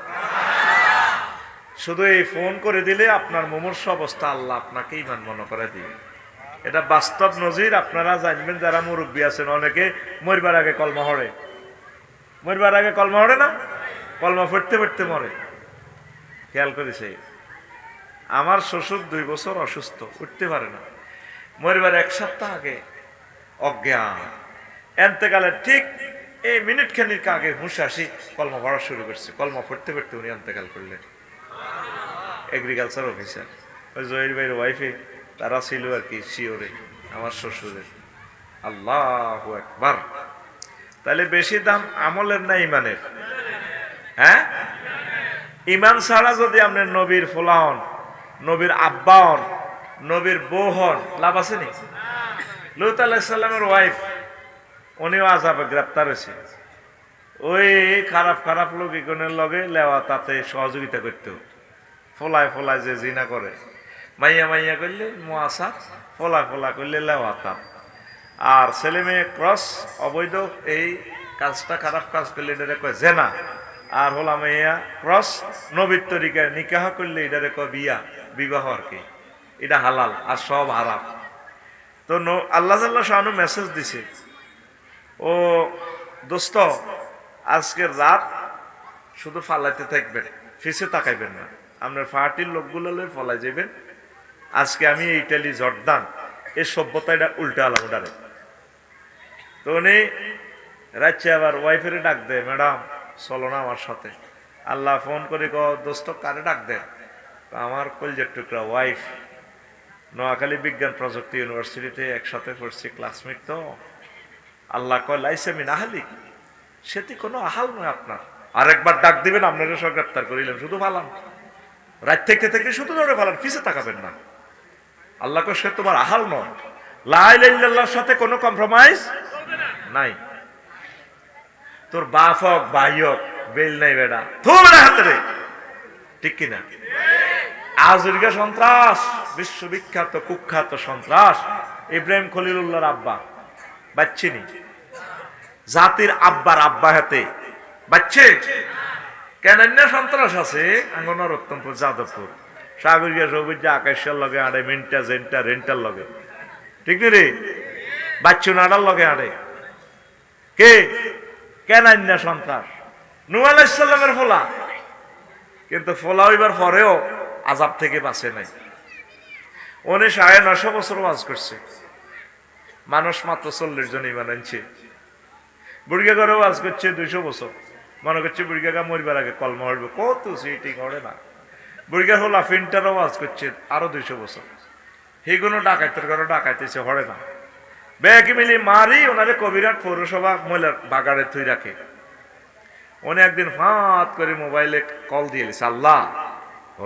শুধু এই ফোন করে দিলে আপনার মুমূর্ষু অবস্থা আল্লাহ আপনাকে ঈমান মনে করে দিবে। এটা বাস্তব নজির। আপনারা জানবেন যারা মুরব্বী আছেন, অনেকে মরবার আগে কলমা হড়ে, মরবার আগে কলমা হড়ে না, কলমা পড়তে পড়তে মরে। খেয়াল করেছে, আমার শ্বশুর 2 বছর অসুস্থ, উঠতে পারে না, মরবার 1 সপ্তাহ আগে অজ্ঞান, এন্তেকালের ঠিক এই মিনিট খানিক আগে হুঁশ আসি কলমা পড়া শুরু করছে। কলমা পড়তে পড়তে উনি এন্তেকাল করলেন। এগ্রিকালচার অফিসার, ওই জহির ভাইয়ের ওয়াইফে তারা ছিল আর কি শিওরে, আমার শ্বশুরের। আল্লাহু আকবার। তাহলে বেশি দাম আমলের না ইমানের? হ্যাঁ, ইমান ছাড়া যদি আপনি নবীর ফোলা হন, নবীর আব্বা হন, নবীর বউ হন, লাভ আছে নি? লূত আলাইহিস সালামের ওয়াইফ, উনিও আযাবে গ্রেফতার হয়েছে। ওই খারাপ খারাপ লোক ইগনের লগে লেওয়া তাতে সহযোগিতা করতে, ফোলায় ফোলায় যে জিনা করে, মাইয়া মাইয়া করলে মুআসা, ফোলা ফোলা করলে লেওয়া তাপ। আর ছেলে মেয়ে ক্রস অবৈধ এই কাজটা খারাপ কাজ করলে এটারে কয় জেনা। আর হলা মাইয়া ক্রস নবীর তরিকায় নিকাহ করলে এটারে কয় বিয়া, বিবাহ আর কি। এটা হালাল আর সব হারাম। তো আল্লাহ জাল্লাহ শানু মেসেজ দিছে, ও দোস্ত আজকের রাত শুধু ফালাইতে থাকবেন, ফিসে তাকাইবেন না, আপনার পার্টির লোকগুলো ফলাই যাবেন। আজকে আমি ইটালি জর্দান এই সভ্যতাটা উল্টা আলাম ডারে। তো উনি রাত্রে আবার ওয়াইফের ডাক দেয়, ম্যাডাম চলো না আমার সাথে। আল্লাহ ফোন করে দোস্ত কারে ডাক দেয়? আমার কলজের টুকরা ওয়াইফ, নোয়াখালী বিজ্ঞান প্রযুক্তি ইউনিভার্সিটিতে একসাথে পড়ছি, ক্লাসমেট। তো আল্লাহ কয় লাইসে মিন আহলি, সেটি কোনো আহাল নয় আপনার। আরেকবার ডাক দিবেন, আপনারা সব গ্রেপ্তার করিলেন, শুধু ফালান, রাত থেকে থেকে শুধু ধরে ফালান, পিছে তাকাবেন না। আল্লাহ কয় সে তোমার আহাল নয়, লা ইলাহা ইল্লাল্লাহর সাথে কোনো কম্প্রোমাইজ নাই। তোর বাপ হোক ভাই হোক, বেল নাই বেড়া তোমার হাতে রে, ঠিক কিনা? আজরিকা সন্ত্রাস, বিশ্ববিখ্যাত কুখ্যাত সন্ত্রাস ইব্রাহিম খলিলুল্লাহর আব্বা, বাচ্চিনি জাতির আব্বার আব্বা হাতে বাচ্চে কেন সন্ত্রাস আছে আঙ্গনার রত্তমপুর, যাদবপুর, সাগরিয়া সবুজ আকাশের লগে আড়ে, মিন্টা জেন্টা রেন্টার লগে, ঠিক রে? বাচ্চু নাড়ার লগে আড়ে কে? কেন সন্ত্রাস নূহ আলাইহিস সালামের ফোলা। কিন্তু ফোলা হইবার পরেও আযাব থেকে বাঁচে নাই। উনি 950 বছর ওয়াজ করছে, মানুষ মাত্র 40 জন ঈমান আনছে। বুড়িয়া ঘরে ওয়াজ করছে 200 বছর, মনে করছে বুড়িয়া গা মরবার আগে কলমা হইবে, কত সিটিং হবে না। বুড়িয়া হলা ফিন্টার ওয়াজ করছে আরো 200 বছর, সেগুলো ডাকাইতের ঘরে ডাকাইতেছে হরে না। বেকি মিলি মারি ওনারে কবিরাট পৌরসভা মহিলার বাগারে থুই রাখে। উনি একদিন ফাঁত করে মোবাইলে কল দিয়ে লিছে, আল্লাহ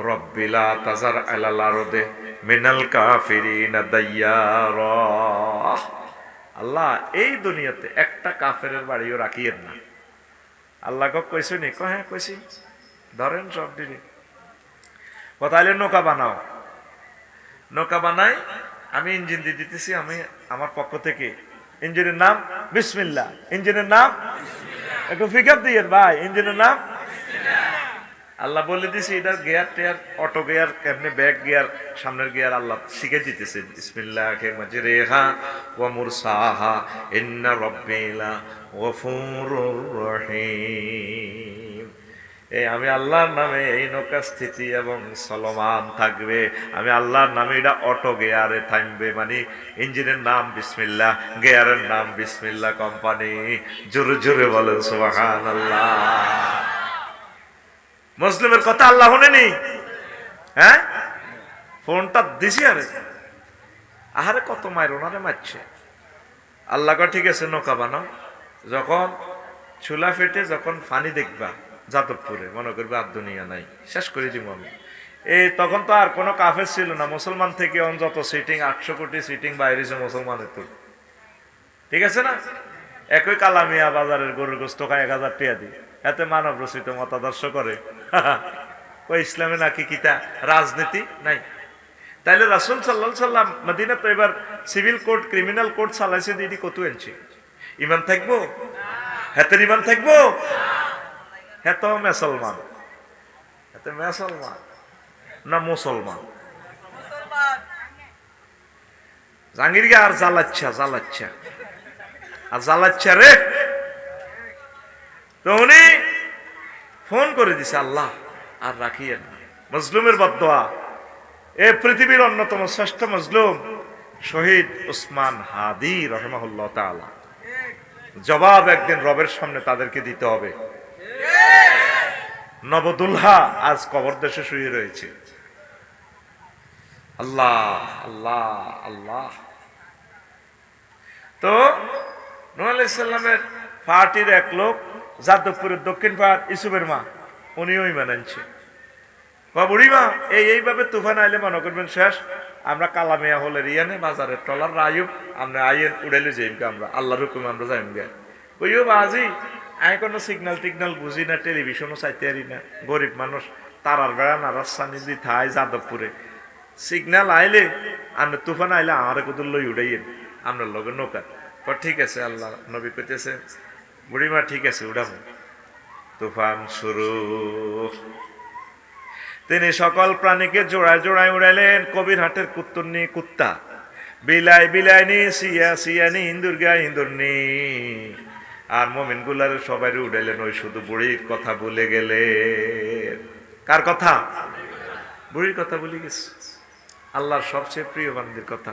রব্বিলা তাজার আলাল আরদে মিনাল কাফিরিনা দাইয়ারা, আল্লাহ এই দুনিয়াতে একটা কাফেরের বাড়িও রাখিয়েন না। আল্লাহ কইছো নি? হ্যাঁ কইছি, ধরেন সব দিদি কথা। নৌকা বানাও, নৌকা বানাই, আমি ইঞ্জিন দিয়ে দিতেছি, আমি আমার পক্ষ থেকে। ইঞ্জিনের নাম বিসমিল্লাহ, ইঞ্জিনের নাম একটু ফিকার দিয়ে ভাই, ইঞ্জিনের নাম আল্লাহ বলে দিছে। এটার গিয়ার টেয়ার অটো গিয়ার কেমনে, ব্যাক গিয়ার, সামনের গিয়ার আল্লাহ শিখে দিতেছে। বিসমিল্লাহির মাজরিহা ওয়া মুরসাহা ইন্না রাব্বিলা গফুরুর রহিম। এই আমি আল্লাহর নামে এই নৌকা স্থিতি এবং চলমান থাকবে, আমি আল্লাহর নামে এটা অটো গিয়ারে থামবে, মানে ইঞ্জিনের নাম বিসমিল্লাহ, গিয়ারের নাম বিসমিল্লাহ কোম্পানি। জোরে জোরে বলেন সুবহানাল্লাহ। মুসলিমের কথা আল্লাহ শুনেনি? হ্যাঁ, ফোনটা দিছি, আরে আহারে কত মায়ের ওনারে মারছে। আল্লাহ কয় ঠিক আছে নৌকা বানাও, যখন চুলা ফেটে যখন ফানি দেখবা যাদবপুরে, মনে করবে আর দুনিয়া নাই, শেষ করে দিব আমি। এই তখন তো আর কোনো কাফের ছিল না, মুসলমান থেকে যত সিটিং 800 কোটি সিটিং বাইরেছে মুসলমানের, তো ঠিক আছে না? একই কালামিয়া বাজারের গরুর গোস্ত খায় 1000 টাকা দিই, এতে মানব রচিত মতাদর্শ করে। ওই ইসলামে নাকি কিতা রাজনীতি নাই। তাইলে রাসূল সাল্লাল্লাহু আলাইহি সাল্লাম মদিনা তো এবার সিভিল কোর্ট ক্রিমিনাল কোর্ট চালাইছে দিদি কত আনছে ইমান থাকবো হেতের ইমান থাকবো হেত মুসলমান হেতে মুসলমান না মুসলমান জাঙ্গিরকে আর জ্বালাচ্ছা আর জ্বালাচ্ছা রে তো উনি ফোন করে দিছে আল্লাহ আর রাখিয়েন মজলুমের বদদোয়া এ পৃথিবীর অন্যতম শ্রেষ্ঠ মজলুম শহীদ উসমান হাদি রাহিমাহুল্লাহ তাআলা জবাব একদিন রবের সামনে তাদেরকে দিতে হবে নবদুলহা আজ কবর দেশে শুয়ে রয়েছে আল্লাহ আল্লাহ আল্লাহ তো নূহ আলাইহিস সালামের পার্টির এক লোক যাদবপুরের দক্ষিণ পাড় ইসুফের মা উনিও ঈমান আনছে বুড়িমা এইভাবে তুফান আইলে মনে করবেন শেষ আমরা কালামিয়া হলে রিয়ানে বাজারের টলার রায়ুব আমরা আইয়েন উড়াইলে যাইমকে আমরা আল্লাহর হুকুমে আমরা যাইম গে কইও বাজি আমি কোনো সিগন্যাল টিগনাল বুঝি না টেলিভিশনও চাইতে পারি না গরিব মানুষ তারার বেড়া নারাসানি দি থাই যাদবপুরে সিগন্যাল আইলে আমরা তুফান আইলে আমার কুদুর লই উড়াইয়েন আমরা লগে নৌকা ঠিক আছে আল্লাহ নবী কইতেছে বুড়িমা ঠিক আছে উড়াবো তুফান শুরু তিনি সকল প্রাণীকে জোড়ায় জোড়ায় উড়াইলেন কবির হাটের কুত্তুরনি কুত্তা বিলাই বিলাইনি সিয়ানি ইন্দুরগা ইন্দুরনি আর মুমিন গুলার সবাই উড়াইলেন ওই শুধু বুড়ির কথা ভুলে গেলেন কার কথা বুড়ির কথা ভুলে গেছে আল্লাহর সবচেয়ে প্রিয় বান্দির কথা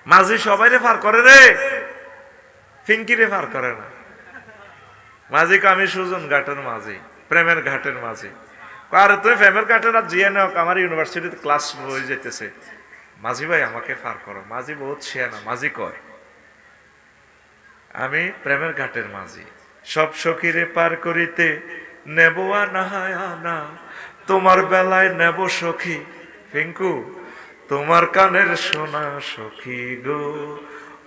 মাঝি সবাই রে পার করে রে ফিঙ্কি রে পার করে না মাঝিকে আমি সুজন ঘাটের মাঝি প্রেমের ঘাটের মাঝি আর তুমি প্রেমের ঘাটের আর জিয়ে নাও আমার ইউনিভার্সিটিতে ক্লাস হয়ে যেতেছে মাঝি ভাই আমাকে পার করো মাঝি বহুত শেয়ানা মাঝি কয় আমি প্রেমের ঘাটের মাঝি সব সখীরে পার করিতে নেব না তোমার বেলায় নেব সখী পিঙ্কু তোমার কানের সোনা সখী গো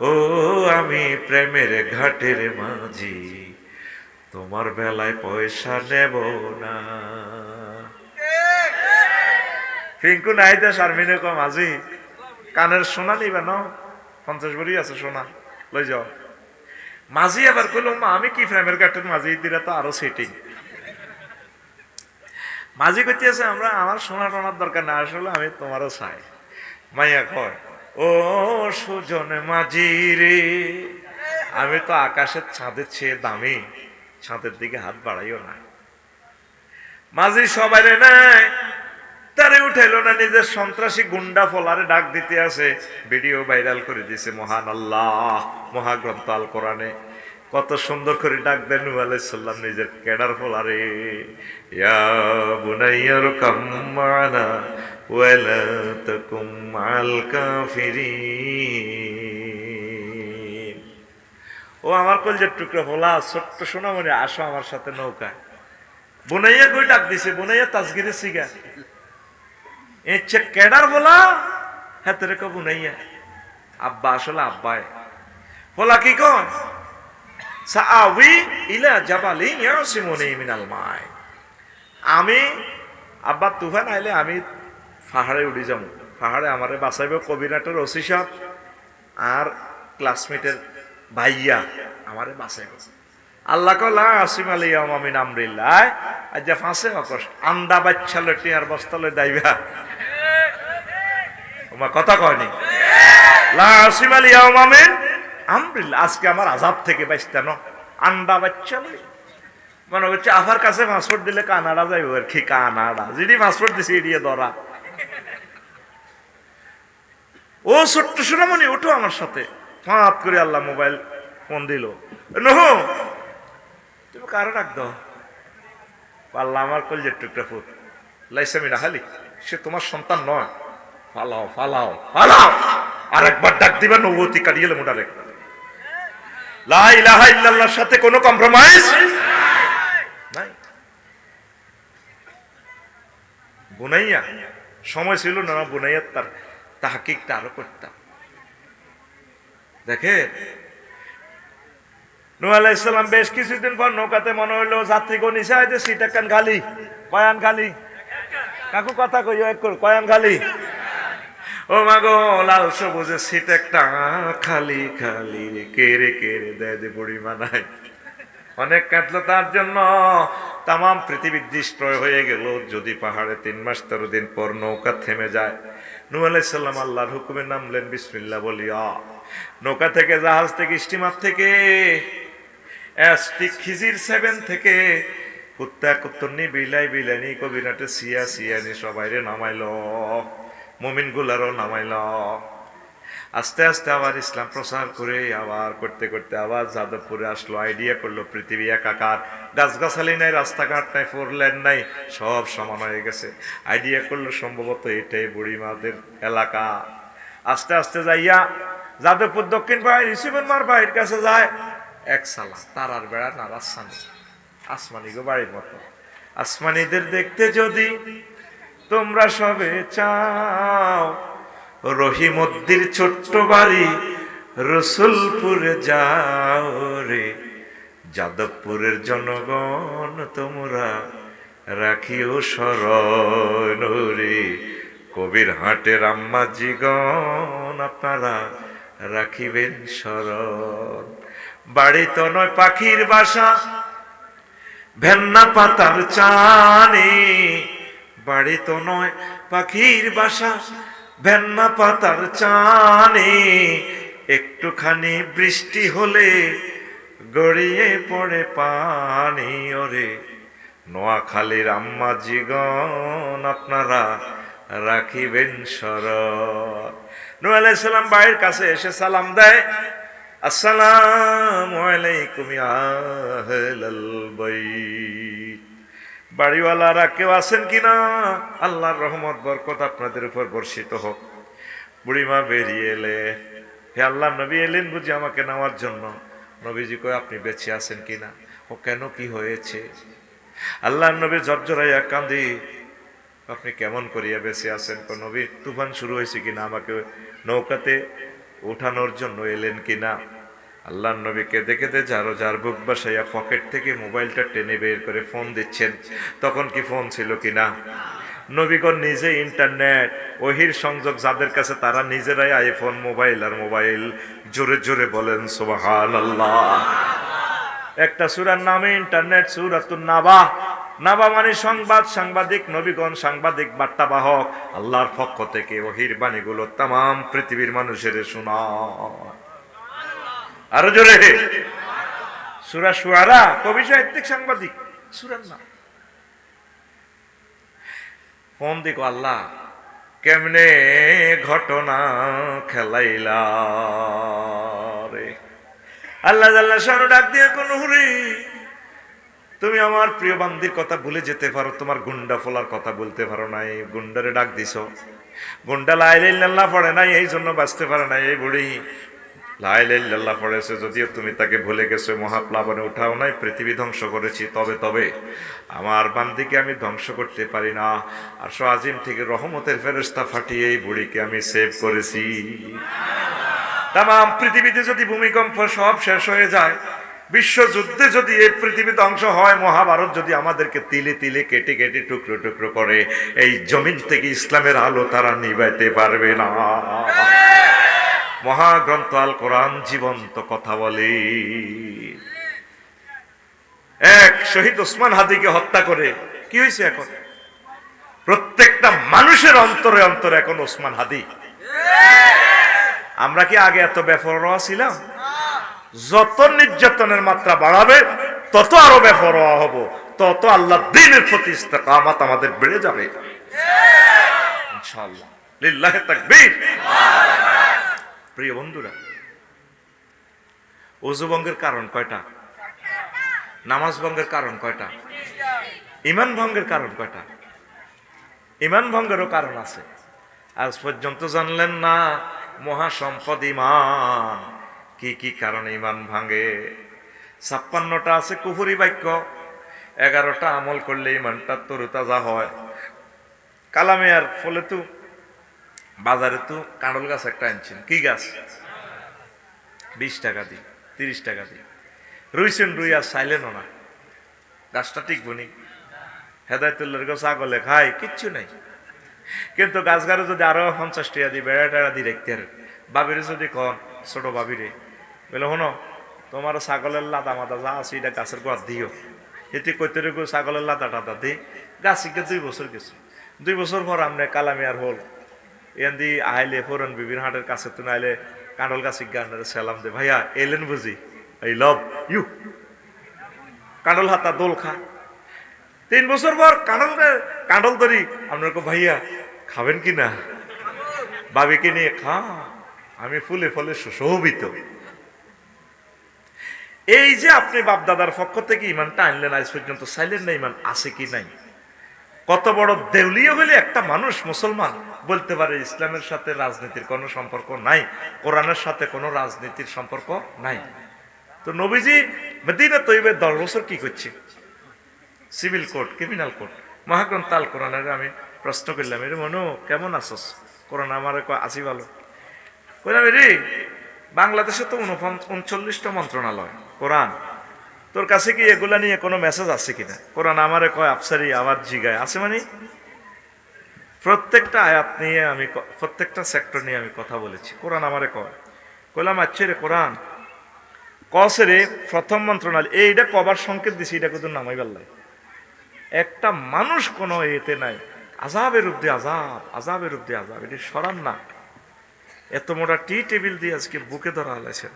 ও আমি প্রেমের ঘাটের মাঝি তোমার বেলায় পয়সা নেব না পিঙ্কু নাই দে শারমিনে কম আজি কানের সোনা নিবে না 50 ভরি আছে সোনা লই যাও মাঝি আবার কইলো মা আমি কি প্রেমের ঘাটের মাঝি দিরা তো আরো সেটিং মাঝি কইতেছে আমরা আমার সোনা টোনার দরকার না আসলে আমি তোমারও চাই মাইয়া কয় ও সুজন মাঝি রে আমি তো আকাশের চাঁদের চেয়ে দামি ছাদের দিকে হাত বাড়াইও না মাঝি সবাই রে নাই তারে উঠাইলো না নিজের সন্ত্রাসী গুন্ডা ফলারে ডাক দিতে আছে ভিডিও ভাইরাল করে দিছে মহান আল্লাহ মহাগ্রন্থ আল কোরআনে কত সুন্দর করে ডাক দেন নূহ আলাইহিস সালাম নিজের কেডার ফলারে ইয়া বুনাইয়ার কাম্মানা ওয়ালা তাকুম মাল কাফিরিন ও আমার কলজের টুকরা ফলা ছোট্ট সোনামণি আসো আমার সাথে নৌকা বুনাইয়া কই ডাক দিছে বুনাইয়া তাসগিরে সিগা এচ্ছে কেডার বলা হ্যাঁ তোরে কো বুনাইয়া আব্বা আসলে আব্বাই ফলা কি কয় সাআবি ইলা জাবালিন ইয়াসিমুনি মিনাল মাই আমি আব্বা তুফান আইলে আমি পাহাড়ে উড়ি যাব পাহাড়ে আমারে বাঁচাইবে কবিরাটের ওসি সাহেব আর ক্লাসমেটের ভাইয়া আমারে বাঁচাইবে আল্লাহ কলা আসিম আলিয়া মামিন আমরিল্লাহ আজ যা ফাঁসে অকশ আন্দা বাচ্চা লটি আর বস্তালে দাইবা তোমার কথা কয়নি লা আসিম আলিয়া মামিন আমরিল্লাহ আজকে আমার আযাব থেকে বাঁচতে ন আন্দা বাচ্চা লই মনে হচ্ছে আফার কাছে পাসপোর্ট দিলে কানাডা যাইব আর কি কানাডা যদি পাসপোর্ট দিছে এড়িয়ে ধরা ও ছোট্ট সোনামণি ওঠো আমার সাথে ফাঁত করে আল্লাহ মোবাইল ফোন দিল নহু তুমি কারো ডাক দাও আল্লাহ আমার কলজের টুকরা ফুট লাইসামি না খালি সে তোমার সন্তান নয় ফালাও ফালাও ফালাও আর একবার ডাক দিবা নবতী কাটিয়ে গেলে মোটারে লা ইলাহা ইল্লাল্লাহর সাথে কোনো কম্প্রোমাইজ নাই বুনাইয়া সময় ছিল না বুনাইয়া তার তাহকিকটা আরো করতাম দেখে নূহ আলাইহিস সালাম বেশ কিছুদিন পর নৌকাতে মনে হইলো যাত্রীগণ নিচে আইতে সিট একখান খালি কয়ান খালি কাকু কথা কইও এক কর কয়ান খালি ও মাগো লাল সবুজে সিট একটা খালি খালি কেড়ে কেড়ে দেয় যে বুড়িমা নাই। অনেক কাঁদলো তার জন্য, তাম পৃথিবী ডিস্ট্রয় হয়ে গেল। যদি পাহাড়ে 3 মাস 13 দিন পর নৌকা থেমে যায়, নূহ আলাইহিস সালাম আল্লাহর হুকুমে নামলেন বিসমিল্লাহ বলিয়া। নৌকা থেকে, জাহাজ থেকে, স্টিমার থেকে, খিজির 7 থেকে কুত্তা কুত্তনি বিলাই বিলাইনি কবিরাটে সিয়া সিয়ানি সবাইরে নামাইল, মুমিন গুলারও নামাইল। আস্তে আস্তে আবার ইসলাম প্রচার করে আবার করতে করতে আবার যাদবপুরে আসলো। আইডিয়া করলো পৃথিবী একাকার, গাছগাছালি নাই, রাস্তাঘাট নাই, 4 লেন নাই, সব সমান হয়ে গেছে। আইডিয়া করলো সম্ভবত এটাই বুড়িমাদের এলাকা। আস্তে আস্তে যাইয়া যাদবপুর দক্ষিণ পাড়ায় রিসিভেন মার বাড়ির কাছে যায়। এক সালা তারার বেড়া নারাসানি, আসমানি গো বাড়ির মতো। আসমানিদের দেখতে যদি তোমরা সবে চাও, রহিমদ্দির ছোট্ট বাড়ি রসুলপুরে যাও রে। যাদবপুরের জনগণ তোমরা রাখিও স্মরণ রে। কবির হাটের আম্মাজিগণ আপনারা রাখিবেন স্মরণ। বাড়ি তো নয় পাখির বাসা, ভেন্না পাতার চানি। বাড়ি তো নয় পাখির বাসা, ভেন্না পাতার চানি। একটুখানি বৃষ্টি হলে গড়িয়ে পড়ে পানি ওরে। নোয়াখালীর আম্মাজিগণ আপনারা রাখিবেন স্মরণ। নূহ আলাইহিস সালাম বাড়ির কাছে এসে সালাম দেয়, আসসালামু আলাইকুম ইয়া আহলাল বাইত। বাড়িওয়ালারা কেউ আছেন কিনা? আল্লাহর রহমত বরকত আপনাদের উপর বর্ষিত হোক। বুড়িমা বেরিয়ে এলে, হে আল্লাহর নবী এলেন বুঝি আমাকে নেওয়ার জন্য? নবীজি কয় আপনি বেঁচে আছেন কিনা? ও কেন, কি হয়েছে? আল্লাহর নবী জর্জরাইয়া কান্দি, আপনি কেমন করিয়া বেঁচে আছেন? নবী তুফান শুরু হয়েছে কিনা, আমাকে নৌকাতে উঠানোর জন্য এলেন কিনা? আল্লাহর নবীকে দেখে যার বুক বাসাইয়া পকেট থেকে মোবাইলটা টেনে বের করে ফোন দিচ্ছেন। তখন কি ফোন ছিল কিনা? নবীগণ নিজে ইন্টারনেট ওহির সংযোগ যাদের কাছে, তারা নিজেরাই আইফোন মোবাইল আর মোবাইল। জোরে জোরে বলেন সুবহানাল্লাহ। একটা সূরার নামে ইন্টারনেট, সূরাতুন নাবা। নাবা মানে সংবাদ, সাংবাদিক। নবীগণ সাংবাদিক, বার্তাবাহক। আল্লাহর পক্ষ থেকে ওহির বাণীগুলো তাম পৃথিবীর মানুষের শোনায়। আরো জোরে। সূরা শুআরা, কবি সাহিত্যিক সাংবাদিক সূরার নাম। ফোন দিকো, আল্লাহ কেমনে ঘটনা খেলাইলা রে। আল্লাহ জাল্লা শানু ডাক দিয়ে কোন হুরি, তুমি আমার প্রিয় বান্দির কথা ভুলে যেতে পারো, তোমার গুন্ডা ফোলার কথা বলতে পারো নাই। গুন্ডারে ডাক দিছো, গুন্ডা লা ইলাহা ইল্লাল্লাহ পড়ে নাই, এই জন্য বাঁচতে পারে নাই। এই বুড়ি লা ইলাহা ইল্লাল্লাহ পড়েছে, যদিও তুমি তাকে ভুলে গেছো, মহাপ্লাবনে উঠাও নাই, পৃথিবী ধ্বংস করেছি। তবে আমার বান্দিকে আমি ধ্বংস করতে পারি না। আর আজিম থেকে রহমতের ফেরেশতা ফাটিয়ে এই বুড়িকে আমি সেভ করেছি। তাম পৃথিবীতে যদি ভূমিকম্প সব শেষ হয়ে যায়, বিশ্বযুদ্ধে যদি এই পৃথিবী ধ্বংস হয়, মহাভারত যদি আমাদেরকে তিলে তিলে কেটে কেটে টুকরো টুকরো করে, এই জমিন থেকে ইসলামের আলো তারা নিভাইতে পারবে না। মহাগ্রন্থ আল কোরআন জীবন্ত কথা বলে। এক শহীদ ওসমান হাদিকে হত্যা করে কি হয়েছে? এখন প্রত্যেকটা মানুষের অন্তরে অন্তরে এখন ওসমান হাদি। আমরা কি আগে এত বেপরোয়া ছিলাম? যত নির্যাতনের মাত্রা বাড়াবে তত আরো বেপরোয়া হব, তত আল্লাহর দ্বীনের প্রতি ইস্তেকামত আমাদের বেড়ে যাবে ইনশাআল্লাহ। লিল্লাহি তাকবীর। প্রিয় বন্ধুরা, ওযু ভঙ্গের কারণ কয়টা? নামাজ ভঙ্গের কারণ কয়টা? ঈমান ভঙ্গের কারণ কয়টা? ঈমান ভঙ্গেরও কারণ আছে। আজ পর্যন্ত জানলেন না মহাসম্পদ ঈমান। কি কি কারণে ঈমান ভাঙে? 56টা আছে কুফরি বাক্য, 11টা আমল করলে ঈমানটা তরুতাজা হয়। কালামে আর ফলে তো বাজারে তো কাঁড়ল গাছ একটা আনছেন, কি গাছ? 20 টাকা দিই, 30 টাকা দিই। রুইছেন, রুই আর চাইলেনও না, গাছটা টিকবো নি। হেদায়তুল্লাহর গাছ আগলে খায়, কিচ্ছু নাই। কিন্তু গাছ গাড়ো যদি আরো 50 টাকা দিই বেড়া টেড়া দিয়ে রাখতে আর বাবিরে যদি কন ছোট বাবিরে বলে শোনো তোমার ছাগলের লাদা মাদা যা আছে এটা গাছের গোড়া দিও এটি কইতে রেখো ছাগলের লাদা টাদা দিই গাছিকে 2 বছর গেছে 2 বছর পর আমনে কালামিয়ার হল এন দি আইলে ফোরন বিবির হাটের কাছে তুই আইলে কাঁডল গাছি গান্ডারে সালাম দে ভাইয়া এলেন বুঝি আই লাভ ইউ কাঁডল হাতা দোল খা 3 বছর পর কাঁডল ধরি আপনার ভাইয়া খাবেন কি না বাবিকে নিয়ে খা আমি ফুলে ফলে সুশোভিত। এই যে আপনি বাপদাদার পক্ষ থেকে ইমানটা আনলেন আজ পর্যন্ত চাইলেন না ইমান আছে কি নাই। কত বড় দেউলিয়া হলে একটা মানুষ মুসলমান বলতে পারে ইসলামের সাথে রাজনীতির কোনো সম্পর্ক নাই, কোরআনের সাথে কোনো রাজনীতির সম্পর্ক নাই। তো নবীজি মদিনা তৈয়বে 10 বছর কি করছে? সিভিল কোর্ট, ক্রিমিনাল কোর্ট, মহাগ্রন্থ আল কোরআনের আমি প্রশ্ন করলাম, এর মনো কেমন আছস? কোরআন আমার আছি ভালো। কইলাম রে বাংলাদেশে তো 39টা মন্ত্রণালয়, কোরআন তোর কাছে কি এগুলা নিয়ে কোনো মেসেজ আছে কিনা? কোরআন আমারে কয় আফসারি আবার জিগায় আছে মানে প্রত্যেকটা আয়াত নিয়ে আমি প্রত্যেকটা সেক্টর নিয়ে আমি কথা বলেছি। কোরআন আমারে কয়, কইলাম আচ্ছা রে কোরআন কসে রে প্রথম মন্ত্রণালয় এইটা কবার সংকেত দিছি, এটা কিন্তু নামাই পারলাই একটা মানুষ কোনো এতে নাই। আজাবের রূপ দিয়ে আজাব, আজাবের রূপ দিয়ে আজাব, এটি সরান না। এত মোটা টি টেবিল দিয়ে আজকে বুকে ধরা হলেছে,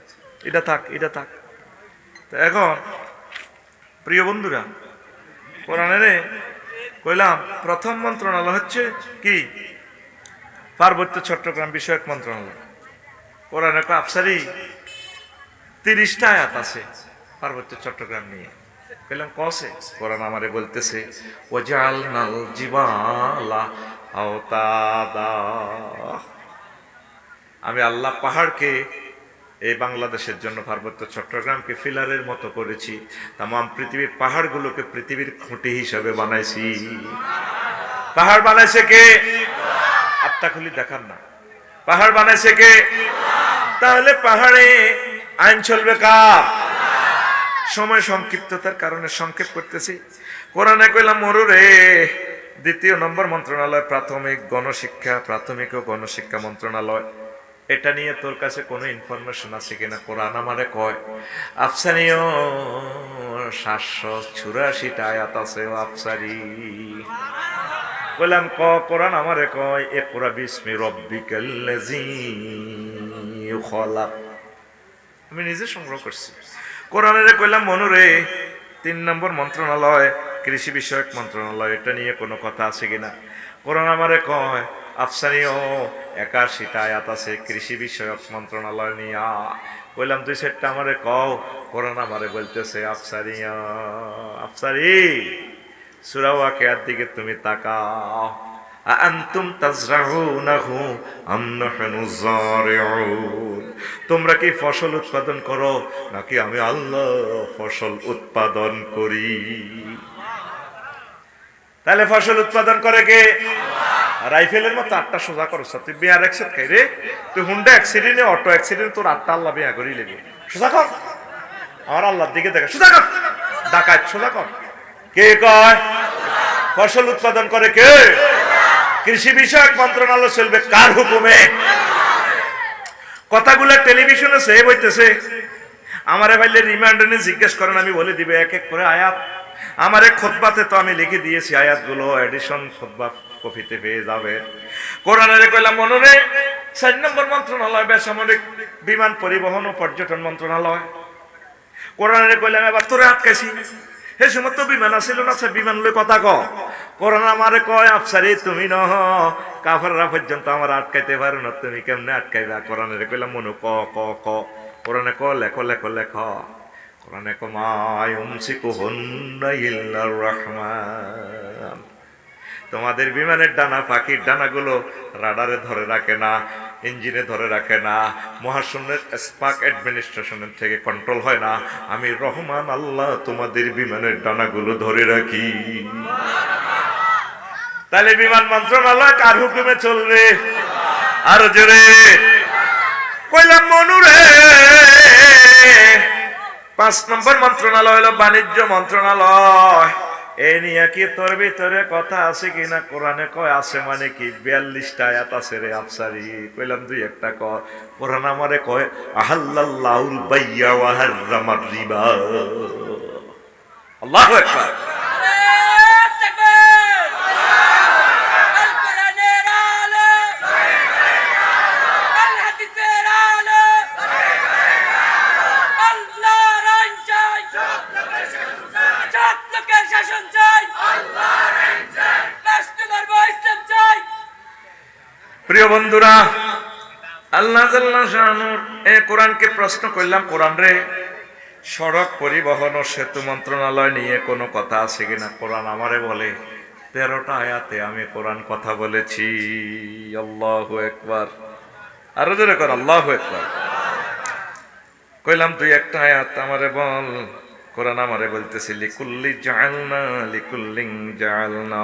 এটা থাক এটা থাক। তো এখন প্রিয় বন্ধুরা কোরআনে কইলাম প্রথম মন্ত্রণালয় হচ্ছে কি? পার্বত্য চট্টগ্রাম বিষয়ক মন্ত্রণালয়। কোরআনে কয় আফসারি 30টা আয়াত আছে পার্বত্য চট্টগ্রাম নিয়ে। কইলাম কসে? কোরআন আমারে বলতেছে ওয়াজআলনাল জিবালা আওতাদা, আমি আল্লাহ পাহাড়কে এই বাংলাদেশের জন্য পার্বত্য চট্টগ্রামকে ফিলারের মতো করেছি, তাম পৃথিবীর পাহাড়গুলোকে পৃথিবীর খুঁটি হিসাবে বানাইছি। পাহাড় বানাইছে কে? আত্মা খুলি দেখান না, পাহাড় বানাইছে কে? তাহলে পাহাড়ে আইন চলবে কার? সময় সংক্ষিপ্ততার কারণে সংক্ষেপ করতেছি। কোরআনে কইলাম মরুরে 2 নম্বর মন্ত্রণালয় প্রাথমিক গণশিক্ষা, প্রাথমিক ও গণশিক্ষা মন্ত্রণালয়। এটা নিয়ে তোর কাছে কোনো ইনফরমেশন আছে কিনা? কোরআন আমারে কয় আফসারিও 784টা আয়াত আছে ও আফসারি। বললাম কোরআন আমারে কয় ইকরা বিসমি রাব্বিকাল্লাযী খালাক, আমি নিজে সংগ্রহ করছি। কোরআনে কইলাম মনুরে 3 নম্বর মন্ত্রণালয় কৃষি বিষয়ক মন্ত্রণালয়, এটা নিয়ে কোনো কথা আছে কিনা? কোরআন আমারে কয় আফসারিও 81টা আয়াত আছে কৃষি বিষয়ক মন্ত্রণালয় নিয়ে। কইলাম 2 সেটটা আমারে কও। কোরআন আমারে বলতেছে আফসারিয়া আফসারি সূরা ওয়াকিয়ার দিকে তুমি তাকাও, আনতুম তাজরাউনাহু আম নাহনু যারিউন, তোমরা কি ফসল উৎপাদন করো নাকি আমি আল্লাহ ফসল উৎপাদন করি? তাহলে ফসল উৎপাদন করে কে? রাইফেলের মতো 8টা সোজা করছ তুই, বিয়ার একসাথে খাই রে তুই, হুন্ডা অ্যাক্সিডেন্টে অটো অ্যাক্সিডেন্ট, তোর 8টা আল্লাহ বিয়া করি লেগে সোজা কর, আমার আল্লাহর দিকে দেখে সোজা কর, ডাকাত সোজা কর। কে কয়? ফসল উৎপাদন করে কে? কৃষি বিষয়ক মন্ত্রণালয় চলবে কার হুকুমে? কথাগুলো টেলিভিশনে সেভ হইতেছে, আমারে ভাইলে রিমান্ড এনে জিজ্ঞেস করেন, আমি বলে দিবে এক এক করে আয়াত। আমার এক খুতবাতে তো আমি লিখে দিয়েছি আয়াতগুলো, এডিশন খুতবা কপিতে পেয়ে যাবে। কোরআনে কইলাম মনে 4 নম্বর মন্ত্রণালয় বেসামরিক বিমান পরিবহন ও পর্যটন মন্ত্রণালয়। কোরআনে কইলাম এবার তোরে আটকাইছি, হে সময় তো বিমান আসিল না, বিমান লই কথা ক। কোরআন আমারে কয় আফসারি তুমি নহ, কাফেররা পর্যন্ত আমার আটকাইতে পারো না, তুমি কেমনে আটকাইবা? কোরআনে কইলাম মনু ক ক ক। কোরআনে ক লেখো লেখো লেখো। কোরআনে ক মা ইউমসিকুহুন্না ইল্লার রহমান, তোমাদের বিমানের ডানা পাখির ডানাগুলো রাডারে ধরে রাখে না, ইঞ্জিনে ধরে রাখে না, মহাশূন্যের স্পাক অ্যাডমিনিস্ট্রেশনের থেকে কন্ট্রোল হয় না, আমি রহমান আল্লাহ তোমাদের বিমানের ডানাগুলো ধরে রাখি। তাহলে বিমান মন্ত্রণালয় কার হুকুমে চলবে? আরো জোরে কইলাম মনুরে 5 নম্বর মন্ত্রণালয় হলো বাণিজ্য মন্ত্রণালয়। এ নিয়ে কি তোর ভিতরে কথা আছে কিনা? কোরআনে কয় আছে মানে কি? 42টা আয়াত আছে রে আফসারি। কইলাম দুই একটা ক। কোরআন আমারে কয় আহাল্লাল্লাহুল বাইয়া ওয়া হাররামার রিবা। আল্লাহু আকবার। প্রিয় বন্ধুরা, আল্লাহ জাল্লাহ শানুর এই কোরআনকে প্রশ্ন করলাম, কোরআন রে সড়ক পরিবহন ও সেতু মন্ত্রণালয় নিয়ে কোনো কথা আছে কিনা? কোরআন আমারে বলে 13টা আয়াতে আমি কোরআন কথা বলেছি। আল্লাহু আকবার। আরো জোরে কর আল্লাহু আকবার। কইলাম দুই একটা আয়াত আমারে বল। কোরআন আমারে বলতেছে লিকুল্লি জাআলনা লিকুল্লিন জাআলনা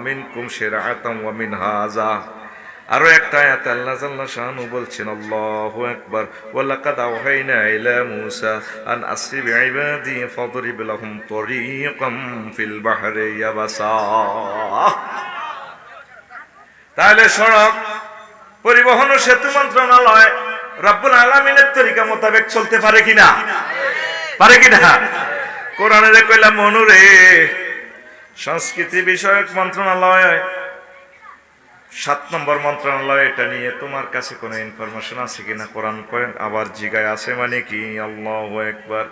মিনকুম শিরআতাম ওয়া মিনহাজা। আরো একটা আয়াত আল্লাহ জাল্লা শানু বলছেন আল্লাহু আকবার, ওয়া লাকাদ আওহাইনা ইলা মূসা আন আসরি বিইবাদি ফাদরিব লাহুম তরিকাম ফিল বাহরি ইয়াবাসা। তাহলে সড়ক পরিবহন ও সেতু মন্ত্রণালয় রব্বুল আলামিনের তরিকা মোতাবেক চলতে পারে কিনা? পারে কিনা? কোরআনে কইলাম মনুরে সংস্কৃতি বিষয়ক মন্ত্রণালয় 7 নম্বর মন্ত্রণালয়, এটা নিয়ে তোমার কাছে কোনো ইনফরমেশন আছে কিনা? কোরআন কয় আবার জিগায় আছে মানে কি? আল্লাহু আকবার।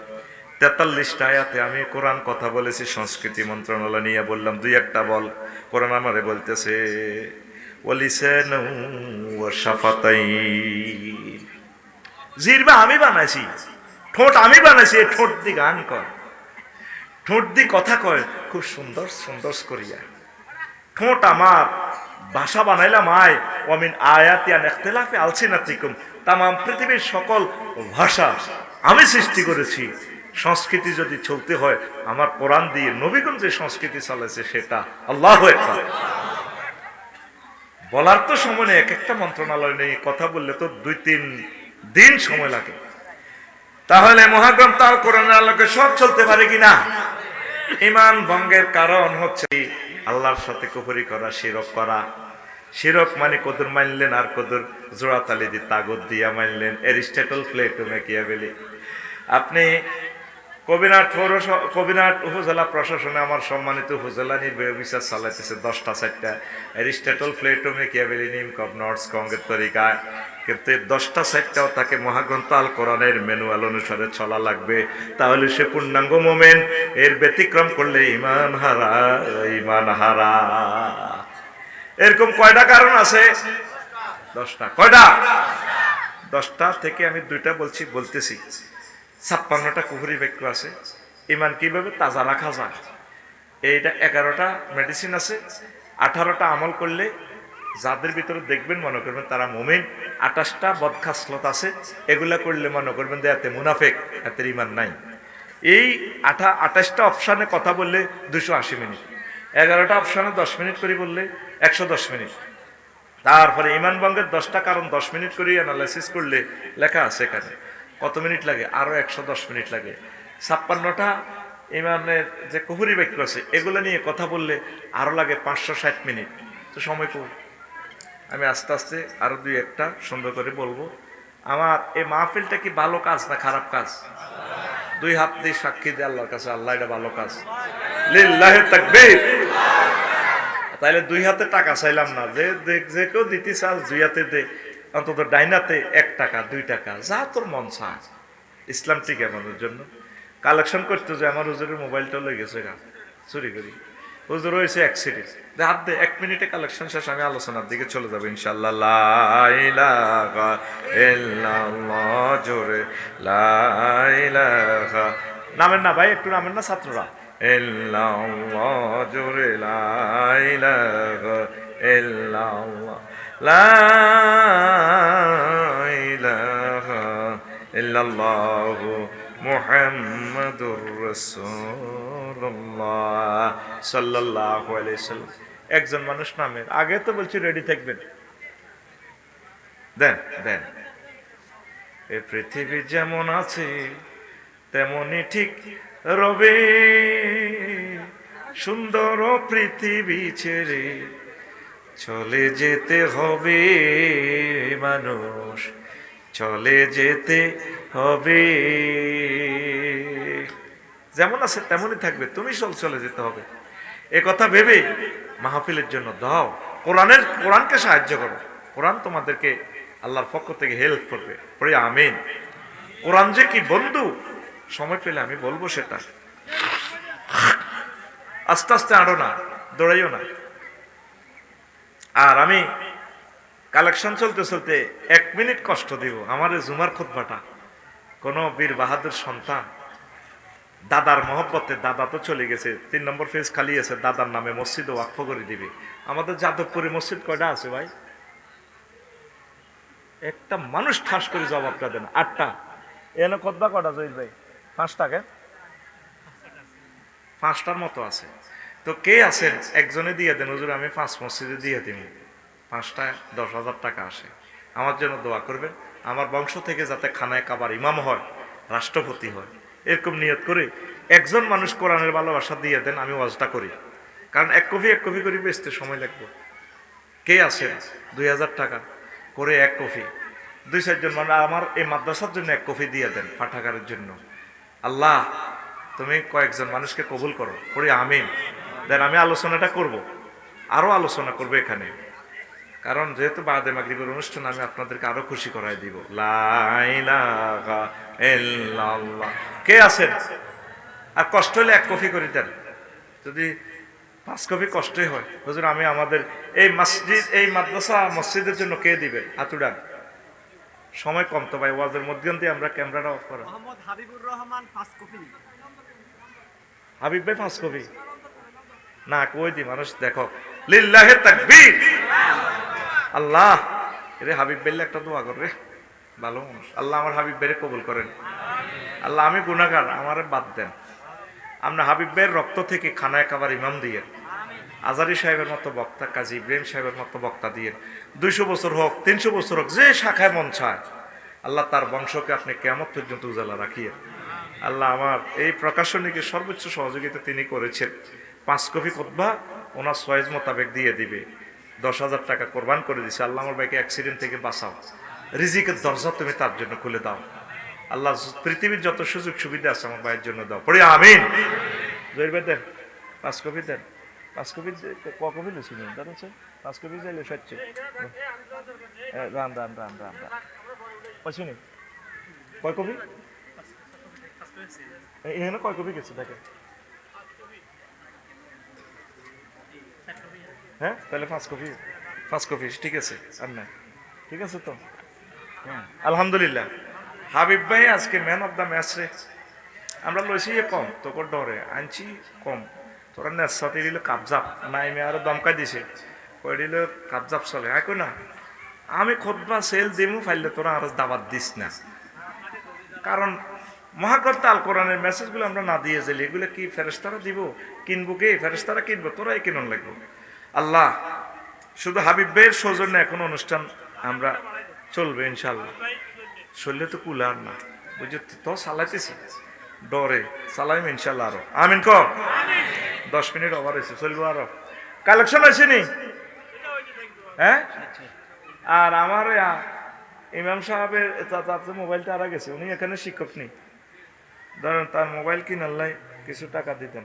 43টা আয়াতে আমি কোরআন কথা বলেছি সংস্কৃতি মন্ত্রণালয় নিয়ে। বললাম দুই একটা বল। কোরআন আমারে বলতেছে ওয়ালিসানু ওয়া শাফাতাইন। জিহ্বা আমি বানাইছি, ঠোঁট আমি বানাইছি। এই ঠোঁট দি গান কয়, ঠোঁট দি কথা কয় খুব সুন্দর সুন্দর করিয়া। ঠোঁট আমার ভাষা বানাইলাম। আয় ওয়ামিন আয়াতি আন ইখতিলাফি আলসিনাতিকুম। তামাম পৃথিবীর সকল ভাষা আমি সৃষ্টি করেছি। সংস্কৃতি যদি চলতে হয় আমার কোরআন দিয়ে, নবীগণ যে সংস্কৃতি চালাইছে সেটা। আল্লাহু আকবার। বলার তো সময় নেই, এক একটা মন্ত্রণালয় নিয়ে কথা বললে তো 2-3 দিন সময় লাগে। তাহলে মহাগ্রন্থ আল কোরআনের আলোকে সব চলতে পারে কিনা? ঈমান ভঙ্গের কারণ হচ্ছে আল্লাহর সাথে কুফরি করা, শিরক করা। শিরক মানে কদর মানলেন আর কদর জোড়াতালি দিয়ে তাগত দিয়া মানলেন। Aristotle, Plato, Machiavelli. আপনি কবিরহাট উপজেলা প্রশাসনে আমার সম্মানিত উপজেলা নির্বাহী অফিসার চালাইতেছে 10টা 4টা এরিস্টটল, প্লেটো, ম্যাকিয়াভেলি, নিমকব, নর্থস, কঙ্গের তরিকায়। কিন্তু 10টা 4টাও তাকে মহাগ্রন্থ আল কোরআনের ম্যানুয়াল অনুসারে চলা লাগবে, তাহলে সে পূর্ণাঙ্গ মোমেন। এর ব্যতিক্রম করলে ঈমান হারা, ঈমান হারা। এরকম কয়টা কারণ আছে? 10টা। কয়টা? 10টা থেকে আমি 2টা বলতেছি। 56টা কুফরি বাক্য আছে। ঈমান কিভাবে তাজা রাখা যায় এইটা 11টা মেডিসিন আছে। 18টা আমল করলে যাদের ভিতরে দেখবেন মনে করবেন তারা মুমিন। 28টা বদখাসলত আছে, এগুলা করলে মনে করবেন যে এতে মুনাফিক, এতে ঈমান নাই। এই 28টা অপশানে কথা বললে 280 মিনিট। 11টা অপশানে 10 মিনিট করে বললে 110 মিনিট। তারপরে ঈমান ভঙ্গের 10টা কারণ 10 মিনিট করে অ্যানালাইসিস করলে লেখা আছে এখানে কত মিনিট লাগে? আরো 110 মিনিট লাগে। 56টা ঈমানের যে কুফরি বাক্য আছে এগুলো নিয়ে কথা বললে আরো লাগে 560 মিনিট। তো সময় কম। আমি আস্তে আস্তে আরো 2-1টা সুন্দর করে বলবো। আমার এই মাহফিলটা কি ভালো কাজ না খারাপ কাজ? 2 হাত দিয়ে সাক্ষী দিয়ে আল্লাহর কাছে, আল্লাহ এটা ভালো কাজ। লিল্লাহি তাকবীর। তাইলে 2 হাতে টাকা চাইলাম না, যে কেউ দিতে চাস 2 হাতে দে, অন্তত ডাইনাতে 1 টাকা 2 টাকা যা তোর মন চায়। ইসলাম ঠিক আমাদের জন্য। কালেকশন করতে যে আমার হুজুরের মোবাইলটা লয়ে গেছে গা চুরি করি। হুজুর হয়েছে অ্যাক্সিডেন্ট। হাত দে, 1 মিনিটে কালেকশন শেষ, আমি আলোচনার দিকে চলে যাবো ইনশাআল্লাহ। লা ইলাহা ইল্লাল্লাহ, জোরে লা ইলাহা। নামেন না ভাই, একটু নামেন না ছাত্ররা। ইল্লাল্লাহ, জোরে লা ইলাহা ইল্লাল্লাহ, লা ইলাহা ইল্লাল্লাহু মুহাম্মাদুর রাসূলুল্লাহ সাল্লাল্লাহু আলাইহি ওয়াসাল্লাম। একজন মানুষ নামের আগে তো বলছি রেডি থাকবেন। দেন দেন। এই পৃথিবী যেমন আছে তেমনই ঠিক রবে, সুন্দর পৃথিবী ছেড়ে চলে যেতে হবে মানুষ, চলে যেতে হবে। যেমন আছে তেমনই থাকবে, তুমি চলে যেতে হবে। এ কথা ভেবে মাহফিলের জন্য দাও, কোরআনকে সাহায্য করো। কোরআন তোমাদেরকে আল্লাহর পক্ষ থেকে হেল্প করবে। পড়ি আমিন। কোরআন যে কি বন্ধু, সময় পেলে আমি বলবো সেটা। আস্তে আস্তে আড়ো না, দৌড়াইও না। আর আমি কালেকশন চলতে চলতে 1 মিনিট কষ্ট দিব। আমার জুমার খুতবাটা কোন বীর বাহাদুর সন্তান দাদার মহব্বতে, দাদা তো চলে গেছে, 3 নম্বর ফেজ খালি আছে, দাদার নামে মসজিদ ওয়াকফ করে দিবে। আমাদের যাদবপুরে মসজিদ কয়টা আছে ভাই? একটা মানুষ ঠাস করে জবাবটা দেন। 8টা। এনে খুতবা কটা জয়ীর ভাই? 5টা কে? 5টার মতো আছে। তো কে আছেন একজনে দিয়ে দেন, হুজুর আমি 5 মসজিদে দিয়ে দিব, 5টা 10,000 টাকা আসে। আমার জন্য দোয়া করবেন, আমার বংশ থেকে যাতে খানায় কাবার ইমাম হয়, রাষ্ট্রপতি হয়, এরকম নিয়ত করে একজন মানুষ কোরআনের ভালোবাসা দিয়ে দেন, আমি ওয়াজটা করি। কারণ 1 কপি করে বেচতে সময় লাগবে। কে আছে 2,000 টাকা করে 1 কপি, 2-4 জন মানে আমার এই মাদ্রাসার জন্য 1 কপি দিয়ে দেন, পাঠাগারের জন্য। আল্লাহ তুমি কয়েকজন মানুষকে কবুল করো। পড়ি আমিন। দেন আমি আলোচনাটা করব, আরো আলোচনা করবো এখানে। কারণ যেহেতু বাদে মাগরিবের অনুষ্ঠান, আমি আপনাদেরকে আরো খুশি করাই দিব। লা ইলাহা ইল্লাল্লাহ। কে আছেন? আর কষ্ট হলে 1 কপি করে দেন। যদি 5 কপি কষ্টই হয়, হুজুর আমি আমাদের এই মসজিদ, এই মাদ্রাসা মসজিদের জন্য কে দিবে? হাতুড়ান। সময় কম তো ভাই, ওয়াজের মধ্যে দিয়ে আমরা ক্যামেরাটা অফ করা। মোহাম্মদ হাবিবুর রহমান 5 কপি। হাবিব ভাই 5 কপি না কই দি মানুষ দেখো। লিল্লাহে তাকবীর। আল্লাহ রে হাবিব ভাইলে একটা দোয়া করে, ভালো মানুষ। আল্লাহ আমার হাবিব ভাইরে কবুল করেন। আল্লাহ আমি গুনাহগার, আমারে বাদ দেন। আমরা হাবিব ভাইয়ের রক্ত থেকে খানায় কাবার ইমাম দিয়ে, আজারি সাহেবের মতো বক্তা, কাজী ইব্রাহিম সাহেবের মতো বক্তা দিয়ে 200 বছর হোক, 300 বছর হোক, যে শাখায় মন চায়, আল্লাহ তার বংশকে আপনি কিয়ামত পর্যন্ত উজালা রাখিয়ে। আল্লাহ আমার এই প্রকাশনীকে সর্বোচ্চ সহযোগিতা তিনি করেছেন। 5 কপি খুতবা ওনার চয়েস মোতাবেক দিয়ে দিবে। 10,000 টাকা কোরবান করে দিছে। আল্লাহ আমার ভাইকে অ্যাক্সিডেন্ট থেকে বাঁচাও, রিজিকের দরজা তুমি তার জন্য খুলে দাও। আল্লাহ পৃথিবীর যত সুযোগ সুবিধা আছে আমার ভাইয়ের জন্য দাও। পড়ি আমিন। জয়ের ভাই দেন 5 কপি দেন। 5 কপি ক কপি লিখছিলেন জানেন? 5 কপি চাইলে 60। রাম রাম রাম রাম রাম পয়সুনি কয় কপি? এখানে কয় কপি গেছে দেখেন। হ্যাঁ তাহলে 5 কপি, 5 কপি ঠিক আছে। আর না ঠিক আছে তো। আলহামদুলিল্লাহ হাবিব ভাই আজকে ম্যান অফ দ্য ম্যাচ রে। আমরা লইছি কম, তোর ডরে আনছি কম। তোরা নেশাতে দিল কাবজাব নাইমে আরো দমকা দিছে, কই দিল কাবজাব চলে। কই না আমি খুতবা সেল দিমু, ফাইলে তোরা আর দাবাত দিস না। কারণ মহাকর্তা আল কোরআনের মেসেজগুলো আমরা না দিয়ে যাই, এগুলো কি ফেরেশতারা দিব? কিনবো কে? ফেরেশতারা কিনবো, তোরাই কিনুন লাগবো। আল্লাহ শুধু হাবিব ভাইয়ের সৌজন্যে এখন অনুষ্ঠান আমরা চলবে ইনশাল্লাহ। শরীরে তো কুলার না, বুঝলি তো, চালাইতেছি ডরে চালাইম ইনশাল্লাহ। আরো আমিন ক। 10 মিনিট ওভার হয়েছে, চলবো আরো। কালেকশন হয়েছে নি? হ্যাঁ। আর আমার ইমাম সাহেবের তার মোবাইলটা হারা গেছে, উনি এখানে শিক্ষক নেই, ধরেন তার মোবাইল কিনাল্লাই কিছু টাকা দিতেন।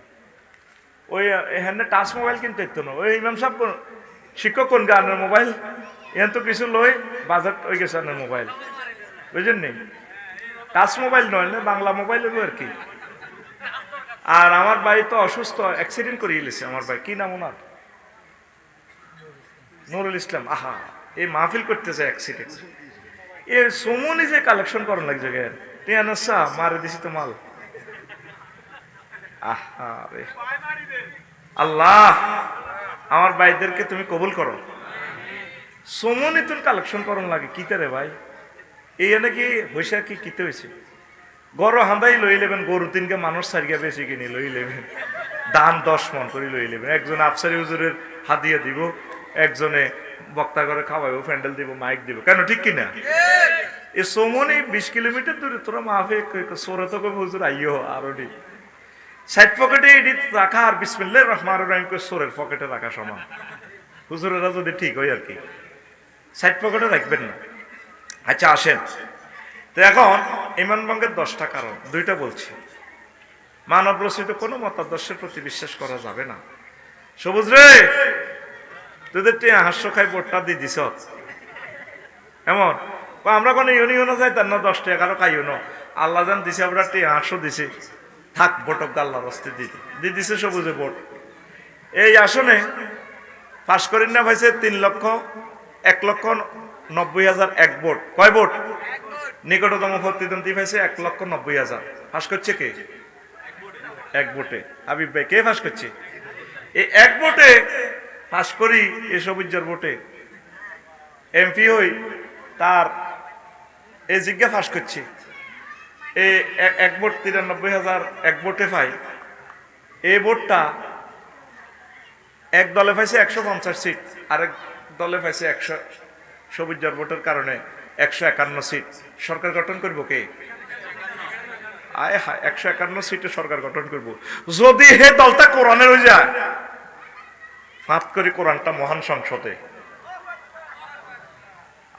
ওই এখানে টাচ মোবাইল কিনতে হইতো না। ওই ইমাম সাহেব শিক্ষক কোন গানের মোবাইল এখান তো কিছু লই বাজার হয়ে গেছে আনের মোবাইল, বুঝলেন নি? টাচ মোবাইল নয় না, বাংলা মোবাইল হলো আর কি। আর আমার ভাই তো অসুস্থ, অ্যাক্সিডেন্ট করিয়ে গেছে আমার ভাই। কি নাম ওনার? নুরুল ইসলাম। আহা এই মাহফিল করতেছে অ্যাক্সিডেন্ট। এ সমনি যে কালেকশন করার লাগছে গে টিয়ানসা মারে দিছি তো মাল। আহা রে আল্লাহ আমার ভাইদেরকে তুমি কবুল করো। সমনি তুমি কালেকশন করার লাগে কিতে রে ভাই? এই নাকি হইসা কি কিতে হয়েছে? গরু হান্দাই লই লেবেন, গরু 3কে মানুষ সারিয়া বেশি কিনে লই লেবেন, দান 10 মন করে লই লেবেন। একজন আফসারি হুজুরের হাদিয়া দিব, একজনে বক্তা করে খাওয়াইবো, প্যান্ডেল দিব, মাইক দিব। কেন ঠিক কিনা? এ সমনি 20 কিলোমিটার দূরে তোরা মাহফিল সোরে তো হুজুর আইও আরো নি। সাইড পকেটে এডিট রাখা আর বিসমিল্লাহির রহমানির রহিম করে সোরের পকেটে রাখা সমান। হুজুরেরা যদি ঠিক হয় আর কি, সাইড পকেটে রাখবেন না। আচ্ছা আসেন তো, এখন ইমান ভঙ্গের 10টা কারণ, 2টা বলছি। মানব রচিত কোনো মতাদর্শের প্রতি বিশ্বাস করা যাবে না। সবুজ রে, তোদের হাস্য খাই বোর্ডটা দিয়ে দিস এমন আমরা কোনো ইউনিয়নে যাই তার না 10 টাকা খাইও না, আল্লাহ জান দিছে, আমরা 500 দিছে, থাক ভোটক আল্লাহর রাস্তায় দিয়ে দিছে সবুজে ভোট। এই আসনে পাশ করেন না ভাইছে 3,01,90,000 এক ভোট। কয় ভোট? নিকটতম প্রতিদ্বন্দ্বী পাইছে 1,90,000। পাশ করছে কে? এক ভোটে। হাবিব ভাই কে পাশ করছে? এই এক ভোটে পাশ করি, এই সবুজের ভোটে এমপি হই, তার এই জিজ্ঞা ফাঁস করছি, এই এক ভোট 93,000 এক ভোটে পাই। এই ভোটটা এক দলে পাইছে 150 সিট, আরেক দলে পাইছে 100। সবুজের ভোটের কারণে 151 সিট। সরকার গঠন করবো কে? আয় হায়, 151 সিটে সরকার গঠন করবো যদি হে দলটা কোরআনের হয়ে যায়। ফাঁত করি কোরআনটা মহান সংসদে,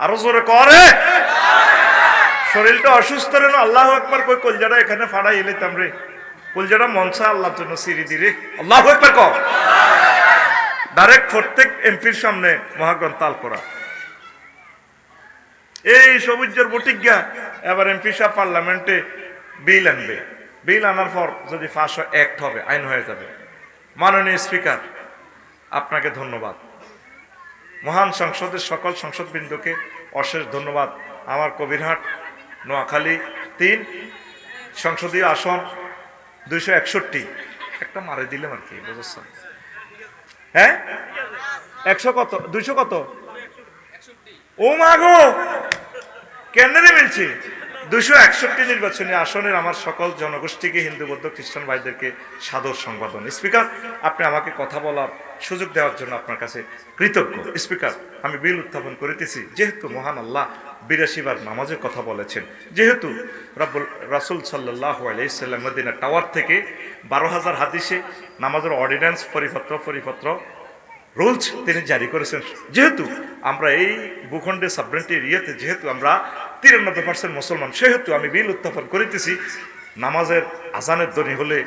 আরো জোরে করে। শরীরটা অসুস্থ রেন, আল্লাহ একবার কই কলজাটা এখানে ফাড়াই এলিতাম রে, কলজাটা মনসা আল্লাহর জন্য সিঁড়ি দিরে, আল্লাহ একবার কর। ডাইরেক্ট প্রত্যেক এমপির সামনে মহাগ্রন্থ আল করা। এই সবুজের বটিজ্ঞা এবার এমপি সাহেব পার্লামেন্টে বিল আনবে, বিল আনার পর যদি পাস হয় অ্যাক্ট হবে, আইন হয়ে যাবে। মাননীয় স্পিকার, আপনাকে ধন্যবাদ। মহান সংসদের সকল সংসদবৃন্দকে অশেষ ধন্যবাদ। আমার কবিরহাট নোয়াখালী 3 সংসদীয় আসন 261, একটা মারে দিলাম আর কি, বুঝেছেন? হ্যাঁ 100 কত 200 কত? ও মাগো, কেন রে মিলছে? 261 নির্বাচনী আসনের আমার সকল জনগোষ্ঠীকে, হিন্দু বৌদ্ধ খ্রিস্টান ভাইদেরকে সাদর সংবাদন। স্পিকার, আপনি আমাকে কথা বলার সুযোগ দেওয়ার জন্য আপনার কাছে কৃতজ্ঞ। স্পিকার, আমি বিল উত্থাপন করিতেছি, যেহেতু মহান আল্লাহ 82 বার নামাজের কথা বলেছেন, যেহেতু রাসূল সাল্লাল্লাহু আলাইহি সাল্লাম মদিনা টাওয়ার থেকে 12,000 হাদিসে নামাজের অর্ডিন্যান্স পরিপত্র রুলস তিনি জারি করেছেন, যেহেতু আমরা এই ভূখণ্ডে সাবরেন্টি এরিয়াতে যেহেতু আমরা 93% মুসলমান, সেহেতু আমি বিল উত্থাপন করিতেছি, নামাজের আজানের ধ্বনি হলে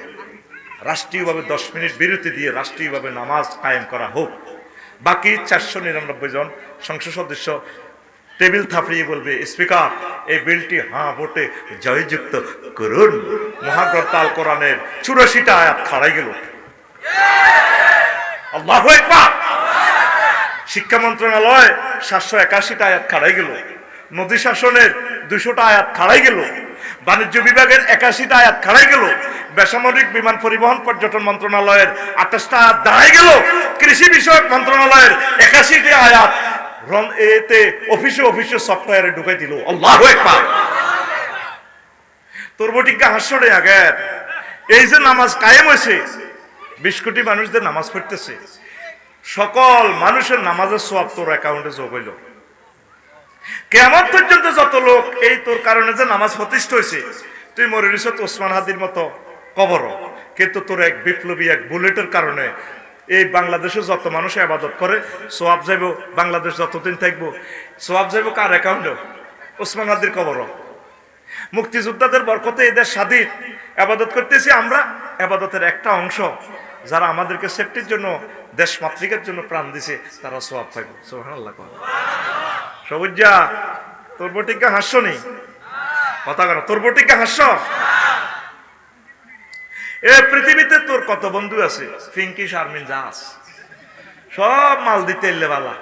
রাষ্ট্রীয়ভাবে 10 মিনিট বিরতি দিয়ে রাষ্ট্রীয়ভাবে নামাজ কায়েম করা হোক। বাকি 499 জন সংসদ সদস্য টেবিল থাপড়িয়ে বলবে, স্পিকার এই বিলটি হ্যাঁ ভোটে জয়যুক্ত করুন। মহাগ্রন্থ আল কোরআনের 84টা আয়াত খাড়াই গেল। আল্লাহু আকবার। শিক্ষা মন্ত্রণালয় 781টা আয়াত খাড়াই গেল। নদী শাসনের 200টা আয়াত খাড়াই গেল। বাণিজ্য বিভাগের 81টা আয়াত খাড়াই গেল। বেসামরিক বিমান পরিবহন পর্যটন মন্ত্রণালয়ের 28টা আয়াত দাঁড়াই গেল। কৃষি বিষয়ক মন্ত্রণালয়ের 81টা আয়াত এতে অফিসে সফটওয়্যারে ঢুকাই দিল। আল্লাহু আকবার। তোর বটিকা হাস্যরে আগের এই যে নামাজ কায়েম হয়েছে, 20 কোটি মানুষদের নামাজ পড়তেছে, সকল মানুষের নামাজের সওয়াব তোর অ্যাকাউন্টে যোগ হইল। কিয়ামত পর্যন্ত যত লোক এই তোর কারণে যে নামাজ প্রতিষ্ঠা হয়েছে, তুই মরে গেছ ওসমান হাদির মতো কবর, কিন্তু তোর এক বিপ্লবী এক বুলেটের কারণে এই বাংলাদেশে যত মানুষ ইবাদত করে সওয়াব যাইব, বাংলাদেশ যতদিন থাকবো সওয়াব যাইব কার অ্যাকাউন্টে? ওসমান হাদির কবর। মুক্তিযোদ্ধাদের বরকতে এদের স্বাধীন ইবাদত করতেছি আমরা, ইবাদতের একটা অংশ যারা আমাদেরকে সেফটির জন্য, দেশ মাতৃকার জন্য প্রাণ দিছে, তারা সওয়াব পাইব। সুবহানাল্লাহ। সবুজা, তোর বটিকা হাস্য নেই কথা কেন? তোর বটিকা হাস্য। এ পৃথিবীতে তোর কত বন্ধু আছে, ফিঙ্কি শারমিন জাহাজ, সব মাল দিতে এলে বালা,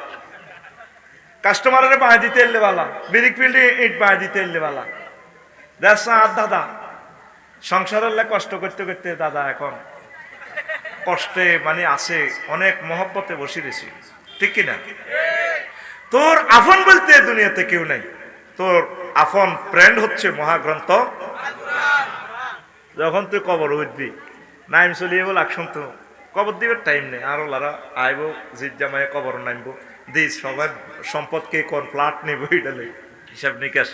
কাস্টমারের বাঁয় দিতে এলে বালা, বিরিক ফিল্ডে ইট বাঁয় দিতে এলে বালা। দেখ আর দাদা সংসারের কষ্ট করতে করতে দাদা এখন কষ্টে মানে আছে, অনেক মহব্বতে বসে রয়েছি, ঠিক কিনা? তোর আফন বলতে দুনিয়াতে কেউ নাই, তোর আফন ফ্রেন্ড হচ্ছে মহাগ্রন্থ। যখন তুই কবর উঠবি, নাইম চলিয়ে বল আকশন, তো কবর দিবার টাইম নেই, আর ওলারা আইব জিদ জামাই কবর নামবো, দিস সবাই সম্পদকে কোন প্লাট নেব, এটা হিসাব নিকাশ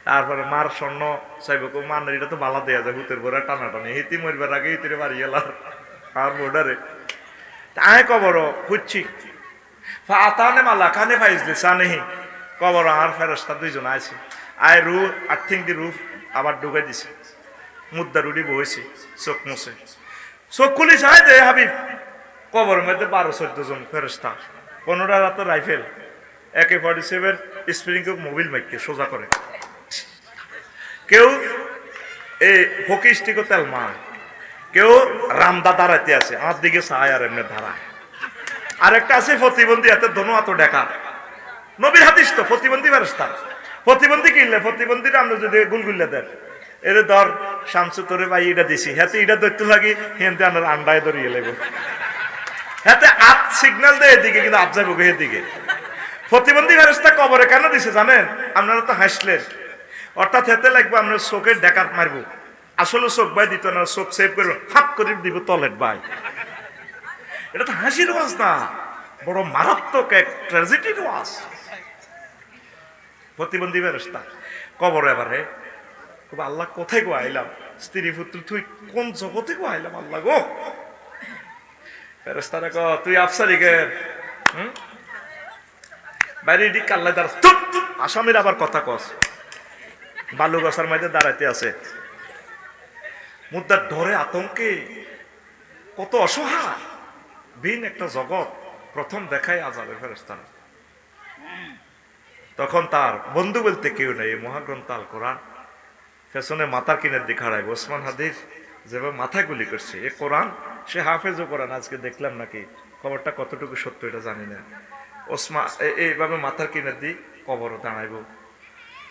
তারপরে মার স্বর্ণ চাইব মানের এটা তো বালা দেয়া যায় হুতের ভরে টানাটানি হিতি মরবার আগে হিতিরে বাড়ি গেলার আর বোর্ডারে তাই কবর খুঁজছি আতানে মালা কানে ফাইজলে সানেহি কবর আর ফেরস্তা দুইজন আছে আয় রু আর্থিং দি রুফ আবার ঢুকে দিছে মুদ্রা রুডি বইছি চোখ মুছে চোখ খুলি চাই দে হাবিব কবরের মধ্যে 12-14 জন ফেরস্তা 15 রাত রাইফেল AK-47 স্প্রিং মোবিল মাইকে সোজা করে কেউ এই হকি স্টিকও তেল মার কেউ রামদা দাঁড়াইতে আছে আমার দিকে চায় আর এমনি ধারায় আরেকটা আছে প্রতিবন্ধী হাতে ধনু হাত ডেকা নবীর হাদিস তো প্রতিবন্ধী ফেরেশতা প্রতিবন্ধী কিনলে প্রতিবন্ধীরা আমরা যদি গুলগুল্লে দেন এর ধর শামসু তোরে ভাই এটা দিছি হাতে এটা ধরতে লাগি হেনতে আমার আন্ডায় ধরিয়ে লেগো হাতে আপ সিগন্যাল দেয় এদিকে কিন্তু আপ যাবো এদিকে প্রতিবন্ধী ফেরেশতা কবরে কেন দিছে জানেন আপনারা তো হাসলেন অর্থাৎ হেতে লাগবে আমরা চোখের ডেকাত মারবো আসলে চোখ ভাই দিত না চোখ সেভ করবো ফাপ করে দিব তলেট ভাই এটা তো হাসির ওয়াজ না বড় মারাত্মক এক ট্র্যাজেডির ওয়াজ প্রতিবন্ধী ফেরেশতা কবরে এবারে আল্লাহ কোথায় গো আইলাম স্ত্রী পুত্র তুই কোন জগতে গো আইলাম আল্লাহ গো ফেরেশতারা কো তুই আফসারি কে বাইরে দিক আল্লাহ দাঁড়া আসামির আবার কথা কস বালু গাছার মধ্যে দাঁড়াইতে আছে মুদ্রার ধরে আতঙ্কে কত অসহায় ভিন একটা জগৎ প্রথম দেখায় আযাবের ফেরেশতারা তখন তার বন্ধু বলতে কেউ নেই মহাগ্রন্থ আল কোরআন পেছনে মাথার কিনের দিকে হারাইব ওসমান হাদিস যেভাবে মাথায় গুলি করছে এ কোরআন সে হাফেজও কোরআন আজকে দেখলাম নাকি খবরটা কতটুকু সত্য এটা জানি না ওসমান এইভাবে মাথার কিনের দিক কবরও দাঁড়াইব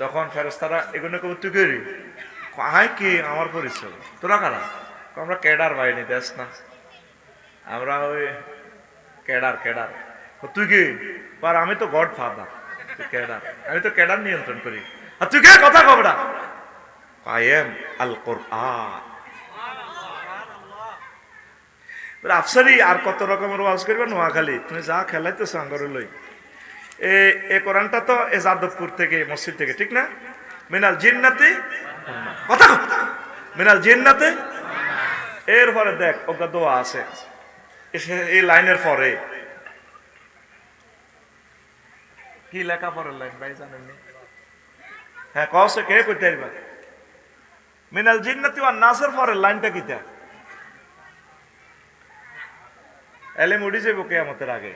তখন ফেরেশতারা এগুলো কবর তুই করি হাই কি আমার পরিচয় তোরা কারা আমরা ক্যাডার বাহিনী দেশ না আমরা ওই ক্যাডার তুই কি আর আমি তো গড ফাদার ক্যাডার আমি তো ক্যাডার নিয়ন্ত্রণ করি আর তুই কে কথা কবরা I am আল কোরআন আফসারি আর কত রকমের ওয়াজ করবে নোয়াখালী তুমি যা খেলাইতো সাঙ্গরে লই এই কোরআনটা তো এ যাদবপুর থেকে মসজিদ থেকে ঠিক না মিনাল জিন্নাতে কথা মিনাল জিন্নাতে এরপরে দেখ ওকে দোয়া আছে এই লাইনের পরে কি লেখা পরের লাইন ভাই জানেননি হ্যাঁ কসে কে কইতে পারবা মিনাল জিন্নাতি ওয়ান নাসের পরের লাইনটা কিটা এলে মুড়ি যাবো কিয়ামতের আগে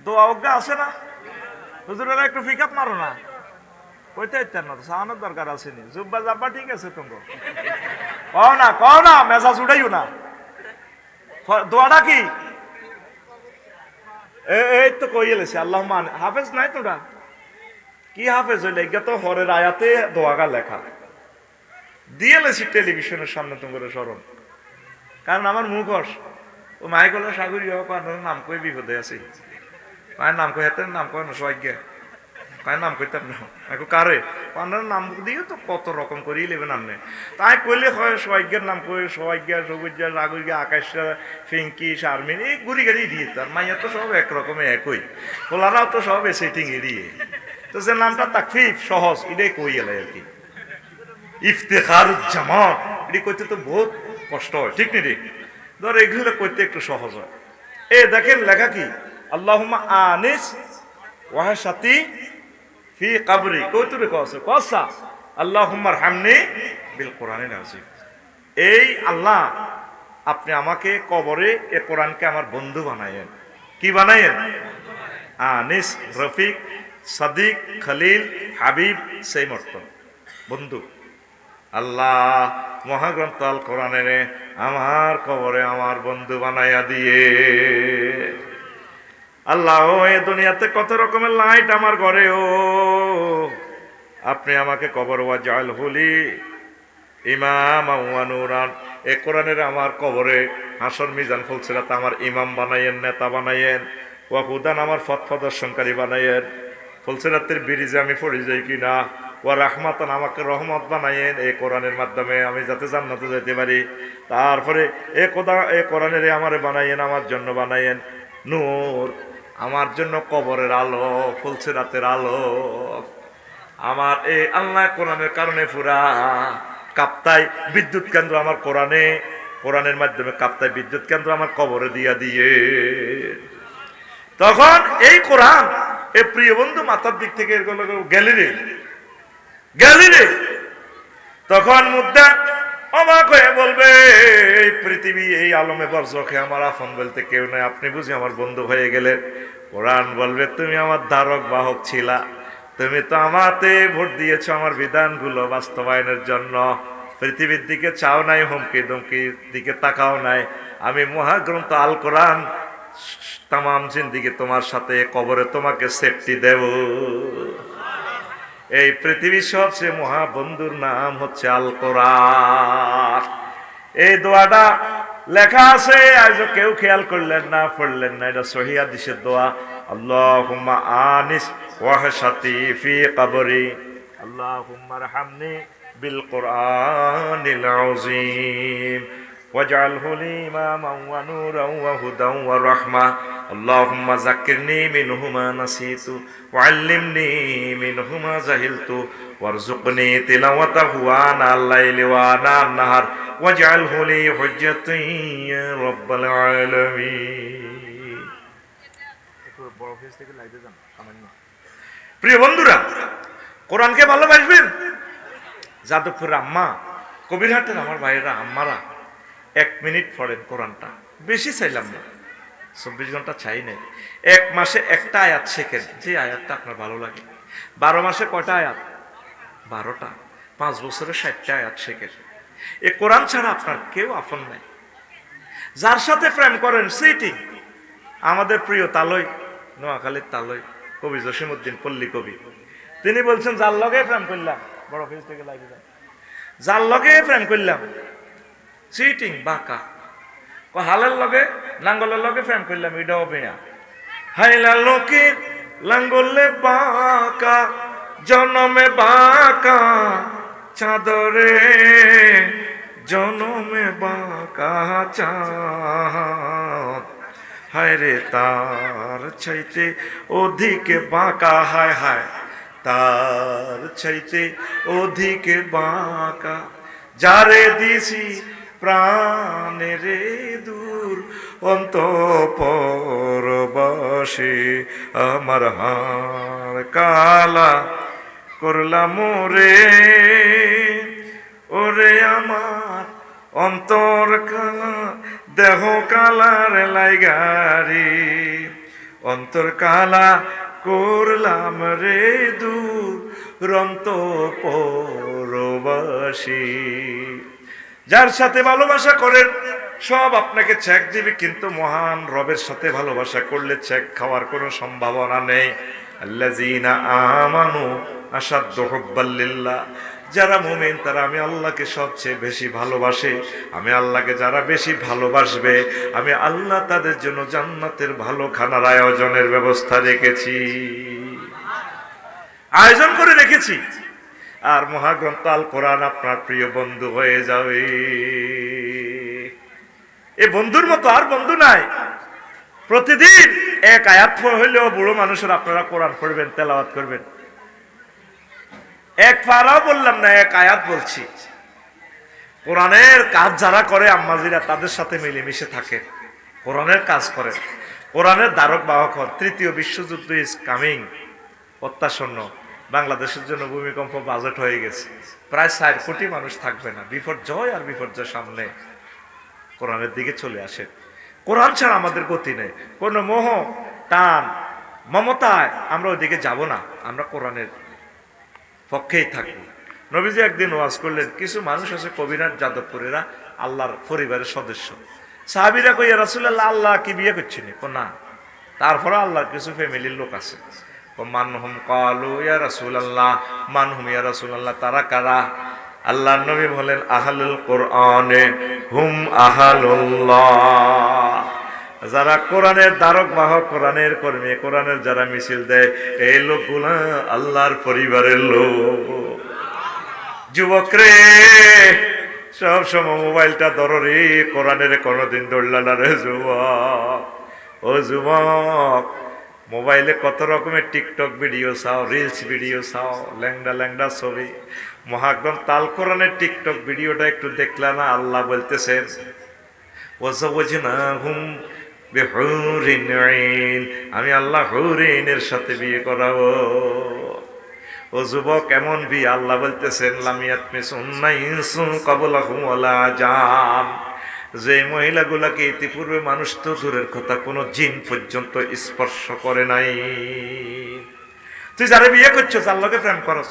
দোয়া অজ্ঞা আছে না হুজুরেরা একটু পিকআপ মারো না কইতে ইচ্ছেন না সাহানোর দরকার আছে নি জুব্বা জাব্বা ঠিক আছে তোমরা কও না মেজাজ উড়াইও না দোয়াটা কি এই তো কই এলেছে আল্লাহ মান হাফেজ নাই তোরা কি হাফেজ হইলে এগা তো হরের আয়াতে দোয়াগা লেখা দিয়ে এলেছি টেলিভিশনের সামনে তোমার স্মরণ কারণ আমার মুখোশ ও মাইকলা সাগরী হোক নাম কই বিপদে আছি মায়ের নাম কই হাতের নাম কয় না সজ্ঞা কায় নাম কইতাম না এখন কারে আপনার নাম দিয়ে তো কত রকম করেই নেবেন আপনি তাই কইলে হয় সজ্ঞার নাম কই সজ্ঞা সবুজা রাগুইয়া আকাশা ফিঙ্কি শারমিন এই গুড়ি গাড়ি দিয়ে তার মাইয়া তো সব একরকমে একই খোলারাও তো সব সেটিং এড়িয়ে তো সে নামটা তাকফিফ সহজ এটাই কই এলাই আর কি ইফতেখারুজ্জামান এটি কইতে তো বহুত কষ্ট হয় ঠিক নি রে ধর এগুলো কইতে একটু সহজ হয় দেখেন লেখা কি আল্লাহুম্মা আনিস ওয়াহশাতি ফি কবরি কইতুরে কসা আল্লাহুম্মা রহমনি বিল কোরআনিল আযীম এই আল্লাহ আপনি আমাকে কবরে এই কোরআনকে আমার বন্ধু বানায়েন কি বানায়েন আনিস রফিক সাদিক খলিল হাবিব সেই মর্তন বন্ধু আল্লাহ মহাগ্রন্থ আল কোরআনের আমার কবরে আমার বন্ধু বানাইয়া দিয়ে আল্লাহ এই দুনিয়াতে কত রকমের লাইট আমার ঘরে ও আপনি আমাকে কবর ওয়াজাল হলি ইমাম ওয়া নূরান এই কোরআনের আমার কবরে হাসর মিজান ফুলসিরাত আমার ইমাম বানাইয়েন নেতা বানাইয়েন ওয়া হুদান আমার পথ প্রদর্শনকারী বানাইয়েন ফুলসিরাতের ব্রিজে আমি পড়ে যাই কিনা ওয়া রাহমাতান আমাকে রহমত বানাইয়েন এই কোরআনের মাধ্যমে আমি যাতে জান্নাতে যেতে পারি তারপরে এই কোরআনের আমারে বানাইয়েন আমার জন্য বানাইয়েন নূর আমার জন্য কবরের আলো ফুলসিরাতের আলো আমার এই আল্লাহ কোরআনের কারণে পুরা কাপ্তাই বিদ্যুৎ কেন্দ্র আমার কোরআনের মাধ্যমে কাপ্তাই বিদ্যুৎ কেন্দ্র আমার কবরে দিয়া দিয়ে। তখন এই কোরআন এ প্রিয় বন্ধু মাথার দিক থেকে গ্যালিরে তখন মুদ্রা অবাক হয়ে বলবে, এই পৃথিবী এই আলমে বরজখে আমার আপন বলতে কেউ নাই, আপনি বুঝি আমার বন্ধু হয়ে গেলেন। কোরআন বলবে, তুমি আমার ধারক বাহক ছিলা, তুমি তো আমাতে ভোট দিয়েছো আমার বিধানগুলো বাস্তবায়নের জন্য। পৃথিবীর দিকে চাও নাই, হুমকি ধমকির দিকে তাকাও নাই। আমি মহাগ্রন্থ আল কোরআন তামাম জিন্দিগি তোমার সাথে, কবরে তোমাকে সেফটি দেব। এই পৃথিবীর সবচেয়ে মহাবন্ধুর নাম হচ্ছে আল কোরআন। এই দোয়াটা লেখা আছে, আজ কেউ খেয়াল করলেন না, পড়লেন না। এটা সহিহ হাদিসের দোয়া। আল্লাহুম্মা আনিস ওয়াহশাতি ফি কবরি, আল্লাহুম্মা রহমনি বিল কোরআনিল আযীম ওয়াজআলহু লি ইমামান ওয়া নূরান ওয়া হুদান ওয়া রাহমা। আল্লাহুম্মা যাক্কিরনি মিনহু মা নাসিতু ওয়া আল্লিমনি মিনহু মা জাহিলতু ওয়ারযুকনি তিলাওয়াতাহু আনাল লাইলি ওয়া আনান নাহার ওয়াজআলহু লি হুজ্জাতান ইয়া রাব্বাল আলামিন। বড় ফেস থেকে লাইটে যান সামান্য। প্রিয় বন্ধুরা, কোরআনকে ভালোবাসবেন। যাদবপুরের আম্মা, কবিরহাটের আমার ভাইয়েরা, আম্মারা 1 মিনিট পড়েন কোরআনটা, বেশি চাইলাম না, 24 ঘন্টা চাই নাই। 1 মাসে একটা আয়াত শেখেন, যে আয়াতটা আপনার ভালো লাগে। 12 মাসে কয়টা আয়াত? 12টা। 5 বছরে 60টা আয়াত শেখেন। এ কোরআন ছাড়া আপনার কেউ আপন নাই। যার সাথে প্রেম করেন সিটিং, আমাদের প্রিয় তালই, নোয়াখালীর তালই কবি জসিমউদ্দিন পল্লী কবি, তিনি বলছেন, যার লগে প্রেম করলাম, বড় ফেজ থেকে লাগে যায়, যার লগে প্রেম করলাম চিটিং বাঁকা, হালের লগে লাঙ্গলের লগে প্রেম করলাম, এটা হবে না। হাইলা লোকের লাঙ্গলে বাঁকা, জনমে বাঁকা চাঁদরে, জনমে বাঁকা চাঁদ, হায় রে তার চাইতে অধিক বাঁকা, হায় হায় তার চাইতে অধিক বাঁকা, যারে দিছি প্রাণেরে দূর অন্তঃপরবাসে, আমার হাড় কালা করলাম রে, ওরে আমার অন্তর কালা, দেহ কালার লাইগারি, অন্তর কালা করলাম রে দূর অন্তঃপরবাসী। যার সাথে ভালোবাসা করেন সব আপনাকে চেক দিবে, কিন্তু মহান রবের সাথে ভালোবাসা করলে চেক খাওয়ার কোনো সম্ভাবনা নেই। আল্লাযীনা আমানু আশাদ্দু হুব্বাল লিল্লাহ, যারা মুমিন তারা আমি আল্লাহকে সবচেয়ে বেশি ভালোবাসে। আমি আল্লাহকে যারা বেশি ভালোবাসবে, আমি আল্লাহ তাদের জন্য জান্নাতের ভালো খানার আয়োজনের ব্যবস্থা রেখেছি, আয়োজন করে রেখেছি। আর মহাগ্রন্থ আল কোরআন আপনার প্রিয় বন্ধু হয়ে যাবে। এই বন্ধুর মতো আর বন্ধু নাই। প্রতিদিন 1 আয়াত হইলেও বুড়ো মানুষের আপনারা কোরআন পড়বেন, তেলাওয়াত করবেন। 1 পারাও বললাম না, 1 আয়াত বলছি। কোরআনের কাজ যারা করে আম্মাজিরা, তাদের সাথে মিলেমিশে থাকে, কোরআনের কাজ করে, কোরআনের ধারক বাহক হন। 3য় বিশ্বযুদ্ধ ইজ কামিং, প্রত্যাসন্ন। বাংলাদেশের জন্য ভূমিকম্প বাজেট হয়ে গেছে, প্রায় 4 কোটি মানুষ থাকবে না। বিপর্যয় আর বিপর্যয় সামনে, কোরআনের দিকে চলে আসে। কোরআন ছাড়া আমাদের গতি নেই। কোনো মোহ টান মমতায় আমরা ওইদিকে যাব না, আমরা কোরআনের পক্ষেই থাকবো। নবীজি একদিন ওয়াজ করলেন, কিছু মানুষ আছে কবিরাট যাদবপুরেরা, আল্লাহর পরিবারের সদস্য। সাহাবীরা কই, ইয়া রাসূলুল্লাহ, আল্লাহ কি বিয়ে করছেন? না, তারপরে আল্লাহর কিছু ফ্যামিলির লোক আছে। মানহুম ক্বালু ইয়া রাসূলুল্লাহ, মানহুম ইয়া রাসূলুল্লাহ, তারা কারা? আল্লাহর নবী বলেন, আহলুল কোরআনে হুম আহলুল্লাহ, যারা কোরআনের ধারক বাহক, কোরআনের কর্মী, কোরআনের যারা মিছিল দেয়, এই লোকগুলা আল্লাহর পরিবারের লোক। যুবক রে, সব সময় মোবাইলটা ধরো রে, কোরআনের কোনোদিন ধরলা না রে যুবক। ও যুবক, মোবাইলে কত রকমের টিকটক ভিডিও চাও, রিলস ভিডিও চাও, ল্যাংডা ল্যাংডা ছবি। মহাকরম তাল কোরআনের টিকটক ভিডিওটা একটু দেখলা না? আল্লাহ বলতেছেন ওয়াজাওয়াজনাহুম বিহুরিন আইন, আমি আল্লাহ হুরিনের সাথে বিয়ে করাবো। ও যুবক, এমন বিয়ে আল্লাহ বলতেছেন লামিয়াত মিসুন্না ইনসু ক্বাবলাহুম ওয়ালা জান, যে মহিলাগুলাকে ইতিপূর্বে মানুষ তো দূরের কথা কোনো জিন পর্যন্ত স্পর্শ করে নাই। তুই যারা বিয়ে করছো যার লগে প্রেম করছ,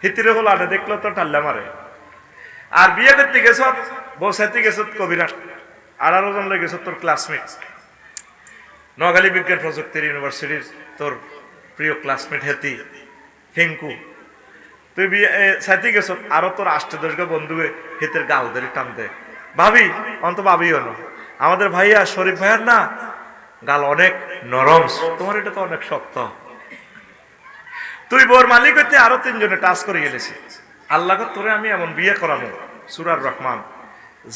হিতিরে হলো আনে দেখলো তো টাল্লা মারে। আর বিয়ে করতে গেছ, বউ সাথে গেছ কবিরাট, 18 জন লগে গেছ তোর ক্লাসমেট, নোয়াখালী বিজ্ঞান প্রযুক্তির ইউনিভার্সিটির তোর প্রিয় ক্লাসমেট হেতি ফিঙ্কু। তুই বিয়ে সাথে গেছ, আরো তোর 8-10 বন্ধু হিতের গাল ধরে টান দেয়, ভাবি অন্ত ভাবিও না, আমাদের ভাইয়া শরীফ ভাইয়ার না গাল অনেক নরম, তোমার এটা তো অনেক শক্ত। তুই বোর মালিক হইতে আরো 3 জনে টাচ করে গেলেছি। আল্লাহ তোরে আমি এমন বিয়ে করাবো, সূরার রহমান,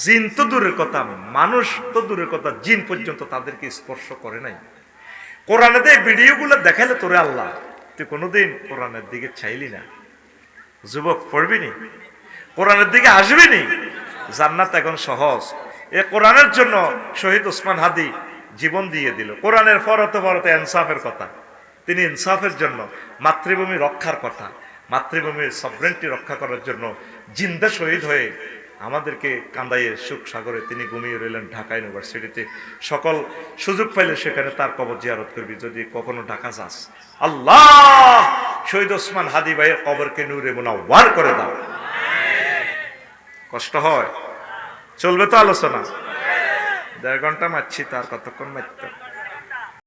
জিন তো দূরের কথা, মানুষ তো দূরের কথা, জিন পর্যন্ত তাদেরকে স্পর্শ করে নাই। কোরআনে এই ভিডিওগুলো দেখাইলে তোরে আল্লাহ, তুই কোনোদিন কোরআনের দিকে চাইলি না। যুবক, পড়বি নি? কোরআনের দিকে আসবি নি? জান্নাত এখন সহজ। এ কোরআনের জন্য শহীদ ওসমান হাদি জীবন দিয়ে দিল। কোরআনের ফরতে ফরতে ইনসাফের কথা, তিনি ইনসাফের জন্য, মাতৃভূমি রক্ষার কথা, মাতৃভূমির সভরেন্টি রক্ষা করার জন্য জিন্দা শহীদ হয়ে আমাদেরকে কান্দাইয়ে সুখ সাগরে তিনি ঘুমিয়ে রইলেন ঢাকা ইউনিভার্সিটিতে। সকল সুযোগ পাইলে সেখানে তার কবর জিয়ারত করবি যদি কখনো ঢাকা যাস। আল্লাহ শহীদ ওসমান হাদি ভাইয়ের কবরকে নূরে মুনাওয়ার করে দাও। কষ্ট হয়? চলবে তো আলোচনা? 1.5 ঘন্টা মারছি, তার কতক্ষণ মারত?